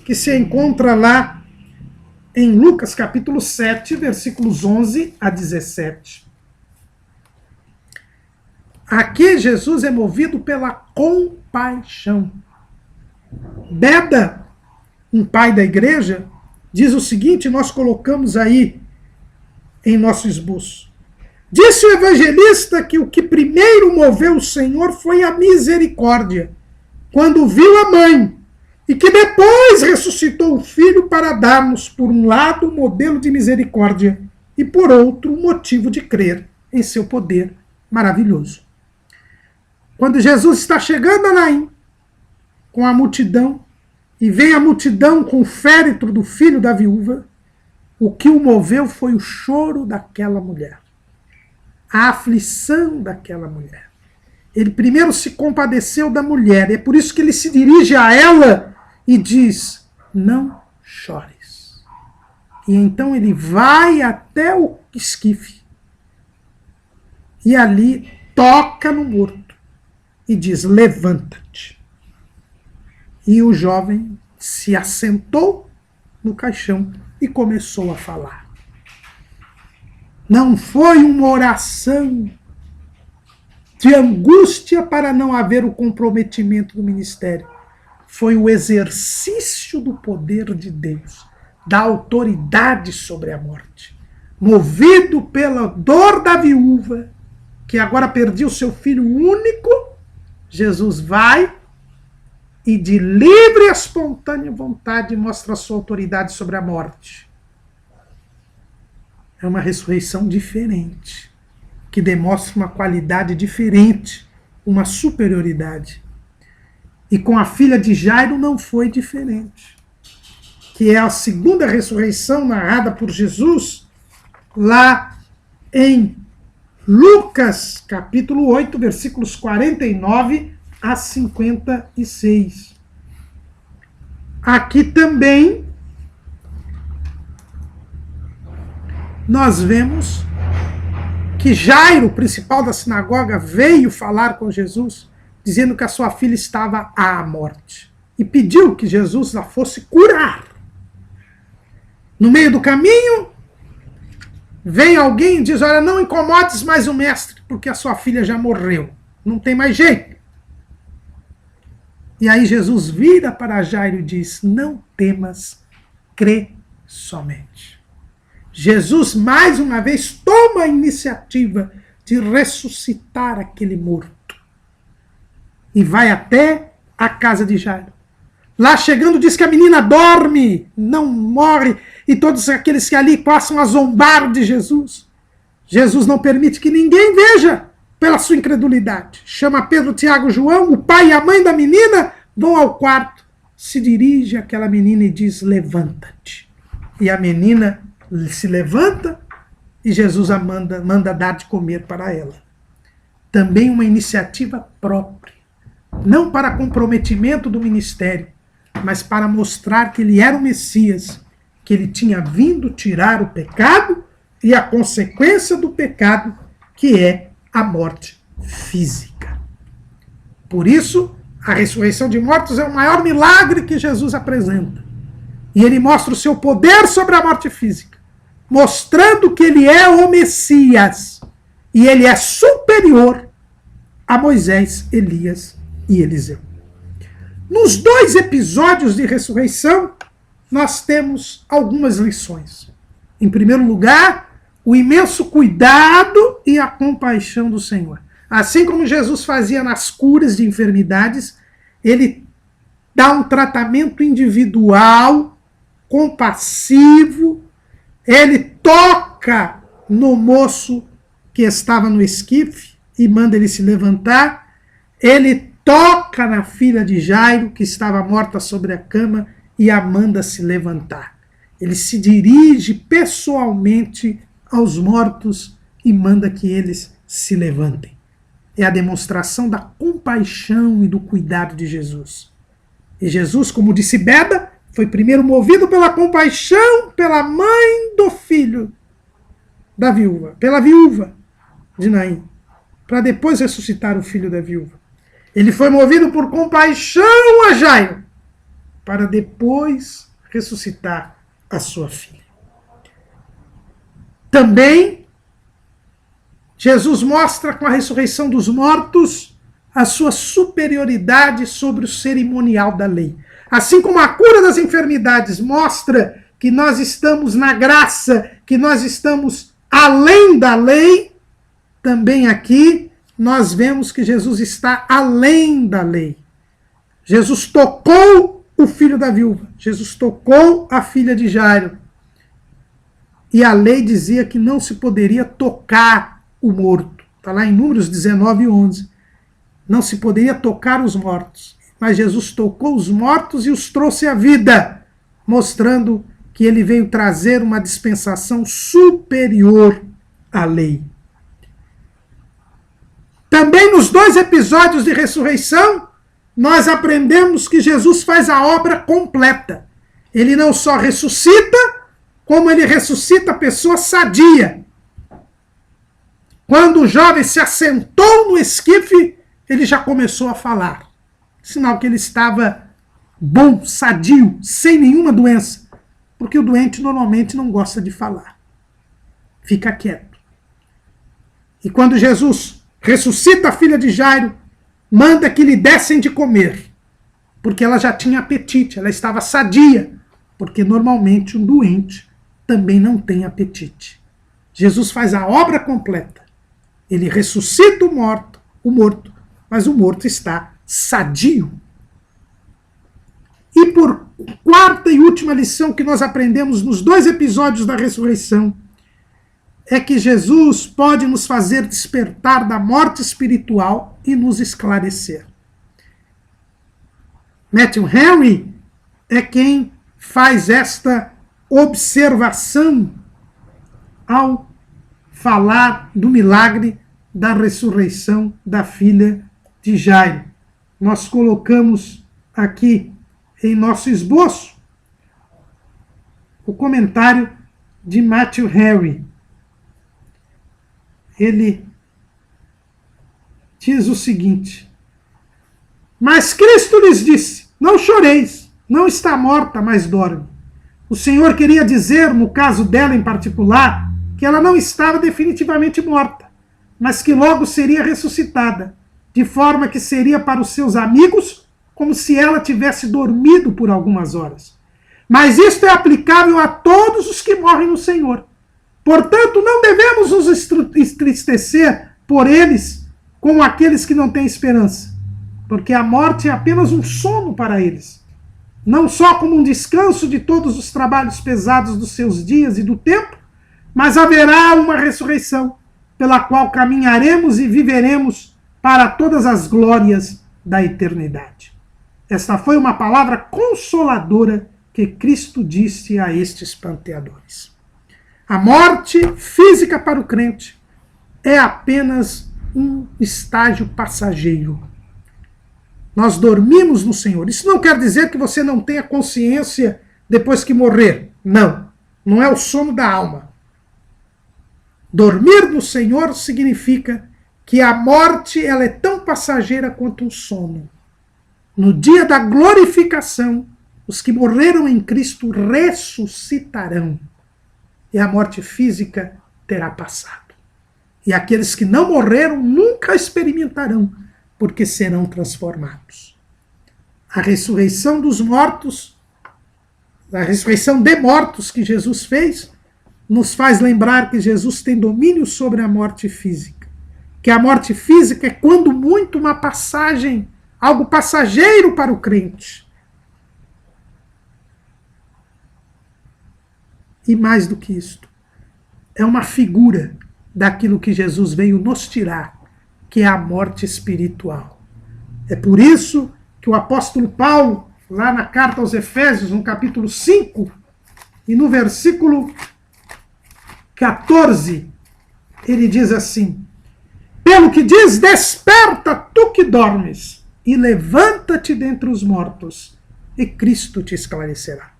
que se encontra lá em Lucas capítulo 7, versículos 11 a 17. Aqui Jesus é movido pela compaixão. Beda, um pai da igreja, diz o seguinte, nós colocamos aí em nosso esboço. Disse o evangelista que o que primeiro moveu o Senhor foi a misericórdia, quando viu a mãe, e que depois ressuscitou o filho para dar-nos, por um lado, um modelo de misericórdia, e por outro, um motivo de crer em seu poder maravilhoso. Quando Jesus está chegando a Naim, com a multidão, e vem a multidão com o féretro do filho da viúva, o que o moveu foi o choro daquela mulher, a aflição daquela mulher. Ele primeiro se compadeceu da mulher, e é por isso que ele se dirige a ela e diz, não chores. E então ele vai até o esquife, e ali toca no morto, e diz, levanta-te. E o jovem se assentou no caixão e começou a falar. Não foi uma oração de angústia para não haver o comprometimento do ministério. Foi o exercício do poder de Deus, da autoridade sobre a morte. Movido pela dor da viúva, que agora perdia o seu filho único, Jesus vai e de livre e espontânea vontade mostra a sua autoridade sobre a morte. É uma ressurreição diferente, que demonstra uma qualidade diferente, uma superioridade. E com a filha de Jairo não foi diferente, que é a segunda ressurreição narrada por Jesus, lá em Lucas, capítulo 8, versículos 49 a 56. Aqui também nós vemos que Jairo, o principal da sinagoga, veio falar com Jesus, dizendo que a sua filha estava à morte, e pediu que Jesus a fosse curar. No meio do caminho, vem alguém e diz, olha, não incomodes mais o mestre, porque a sua filha já morreu. Não tem mais jeito. E aí Jesus vira para Jairo e diz, não temas, crê somente. Jesus, mais uma vez, toma a iniciativa de ressuscitar aquele morto. E vai até a casa de Jairo. Lá chegando, diz que a menina dorme, não morre, e todos aqueles que ali passam a zombar de Jesus. Jesus não permite que ninguém veja pela sua incredulidade. Chama Pedro, Tiago, João, o pai e a mãe da menina, vão ao quarto, se dirige àquela menina e diz, levanta-te. E a menina se levanta e Jesus a manda dar de comer para ela. Também uma iniciativa própria, não para comprometimento do ministério, mas para mostrar que ele era o Messias, que ele tinha vindo tirar o pecado e a consequência do pecado, que é a morte física. Por isso, a ressurreição de mortos é o maior milagre que Jesus apresenta. E ele mostra o seu poder sobre a morte física, mostrando que ele é o Messias. E ele é superior a Moisés, Elias e Eliseu. Nos 2 episódios de ressurreição, nós temos algumas lições. Em primeiro lugar, o imenso cuidado e a compaixão do Senhor. Assim como Jesus fazia nas curas de enfermidades, ele dá um tratamento individual, compassivo, ele toca no moço que estava no esquife e manda ele se levantar, ele toca na filha de Jairo, que estava morta sobre a cama, e a manda se levantar. Ele se dirige pessoalmente aos mortos e manda que eles se levantem. É a demonstração da compaixão e do cuidado de Jesus. E Jesus, como disse Beda, foi primeiro movido pela compaixão pela mãe do filho da viúva, pela viúva de Naim, para depois ressuscitar o filho da viúva. Ele foi movido por compaixão a Jairo, para depois ressuscitar a sua filha. Também, Jesus mostra com a ressurreição dos mortos a sua superioridade sobre o cerimonial da lei. Assim como a cura das enfermidades mostra que nós estamos na graça, que nós estamos além da lei, também aqui nós vemos que Jesus está além da lei. Jesus tocou o filho da viúva, Jesus tocou a filha de Jairo. E a lei dizia que não se poderia tocar o morto. Está lá em Números 19:11. Não se poderia tocar os mortos. Mas Jesus tocou os mortos e os trouxe à vida, mostrando que ele veio trazer uma dispensação superior à lei. Também nos 2 episódios de ressurreição, nós aprendemos que Jesus faz a obra completa. Ele não só ressuscita, como ele ressuscita a pessoa sadia. Quando o jovem se assentou no esquife, ele já começou a falar. Sinal que ele estava bom, sadio, sem nenhuma doença. Porque o doente normalmente não gosta de falar. Fica quieto. E quando Jesus ressuscita a filha de Jairo, manda que lhe dessem de comer. Porque ela já tinha apetite, ela estava sadia. Porque normalmente um doente também não tem apetite. Jesus faz a obra completa. Ele ressuscita o morto, mas o morto está sadio. E por quarta e última lição que nós aprendemos nos 2 episódios da ressurreição, é que Jesus pode nos fazer despertar da morte espiritual e nos esclarecer. Matthew Henry é quem faz esta observação ao falar do milagre da ressurreição da filha de Jairo. Nós colocamos aqui em nosso esboço o comentário de Matthew Henry. Ele diz o seguinte: mas Cristo lhes disse, não choreis, não está morta, mas dorme. O Senhor queria dizer, no caso dela em particular, que ela não estava definitivamente morta, mas que logo seria ressuscitada, de forma que seria para os seus amigos como se ela tivesse dormido por algumas horas. Mas isto é aplicável a todos os que morrem no Senhor. Portanto, não devemos nos entristecer por eles como aqueles que não têm esperança, porque a morte é apenas um sono para eles, não só como um descanso de todos os trabalhos pesados dos seus dias e do tempo, mas haverá uma ressurreição, pela qual caminharemos e viveremos para todas as glórias da eternidade. Esta foi uma palavra consoladora que Cristo disse a estes panteadores. A morte física para o crente é apenas um estágio passageiro. Nós dormimos no Senhor. Isso não quer dizer que você não tenha consciência depois que morrer. Não. Não é o sono da alma. Dormir no Senhor significa que a morte ela é tão passageira quanto um sono. No dia da glorificação, os que morreram em Cristo ressuscitarão. E a morte física terá passado. E aqueles que não morreram nunca experimentarão, porque serão transformados. A ressurreição dos mortos, a ressurreição de mortos que Jesus fez, nos faz lembrar que Jesus tem domínio sobre a morte física. Que a morte física é, quando muito, uma passagem, algo passageiro para o crente. E mais do que isto, é uma figura daquilo que Jesus veio nos tirar, que é a morte espiritual. É por isso que o apóstolo Paulo, lá na carta aos Efésios, no capítulo 5, e no versículo 14, ele diz assim: pelo que diz, desperta tu que dormes, e levanta-te dentre os mortos, e Cristo te esclarecerá.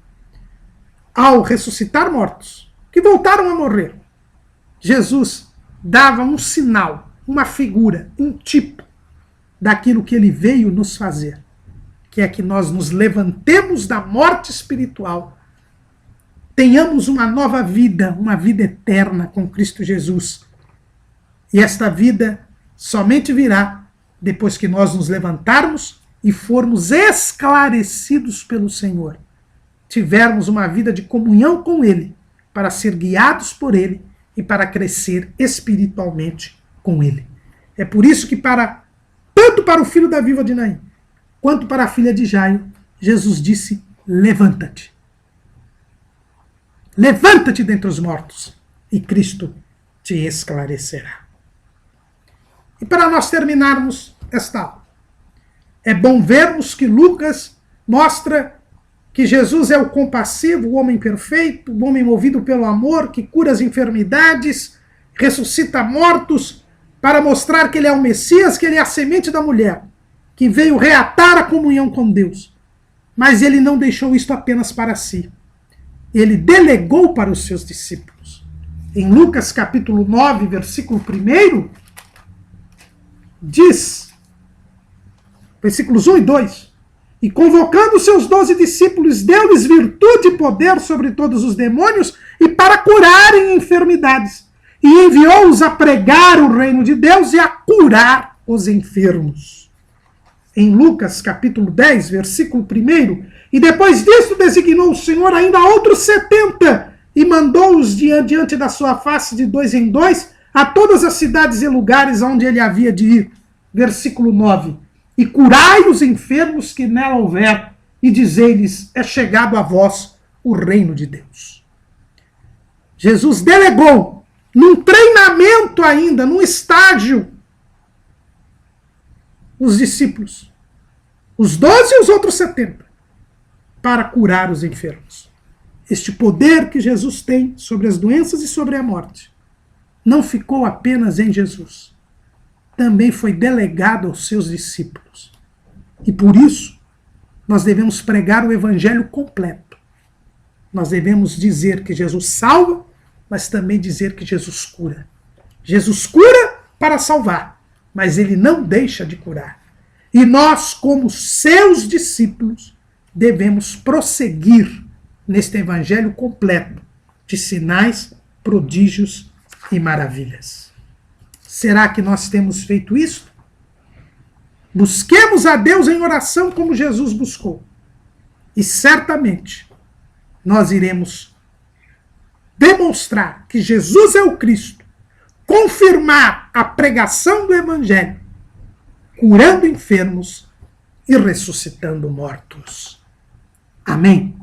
Ao ressuscitar mortos, que voltaram a morrer, Jesus dava um sinal, uma figura, um tipo daquilo que ele veio nos fazer, que é que nós nos levantemos da morte espiritual, tenhamos uma nova vida, uma vida eterna com Cristo Jesus. E esta vida somente virá depois que nós nos levantarmos e formos esclarecidos pelo Senhor, tivermos uma vida de comunhão com Ele, para ser guiados por Ele e para crescer espiritualmente com Ele. É por isso que tanto para o filho da viúva de Naim, quanto para a filha de Jairo, Jesus disse: levanta-te. Levanta-te dentre os mortos, e Cristo te esclarecerá. E para nós terminarmos esta aula, é bom vermos que Lucas mostra que Jesus é o compassivo, o homem perfeito, o homem movido pelo amor, que cura as enfermidades, ressuscita mortos, para mostrar que ele é o Messias, que ele é a semente da mulher, que veio reatar a comunhão com Deus. Mas ele não deixou isto apenas para si. Ele delegou para os seus discípulos. Em Lucas capítulo 9, versículo 1, diz, versículos 1 e 2, e convocando seus 12 discípulos, deu-lhes virtude e poder sobre todos os demônios e para curarem enfermidades. E enviou-os a pregar o reino de Deus e a curar os enfermos. Em Lucas capítulo 10, versículo 1, e depois disso designou o Senhor ainda outros 70 e mandou-os diante da sua face de 2 em 2 a todas as cidades e lugares onde ele havia de ir. Versículo 9. E curai os enfermos que nela houver, e dizei-lhes: é chegado a vós o reino de Deus. Jesus delegou, num treinamento ainda, num estágio, os discípulos, os 12 e os outros 70, para curar os enfermos. Este poder que Jesus tem sobre as doenças e sobre a morte não ficou apenas em Jesus. Também foi delegado aos seus discípulos. E por isso, nós devemos pregar o evangelho completo. Nós devemos dizer que Jesus salva, mas também dizer que Jesus cura. Jesus cura para salvar, mas ele não deixa de curar. E nós, como seus discípulos, devemos prosseguir neste evangelho completo de sinais, prodígios e maravilhas. Será que nós temos feito isso? Busquemos a Deus em oração como Jesus buscou. E certamente nós iremos demonstrar que Jesus é o Cristo, confirmar a pregação do Evangelho, curando enfermos e ressuscitando mortos. Amém.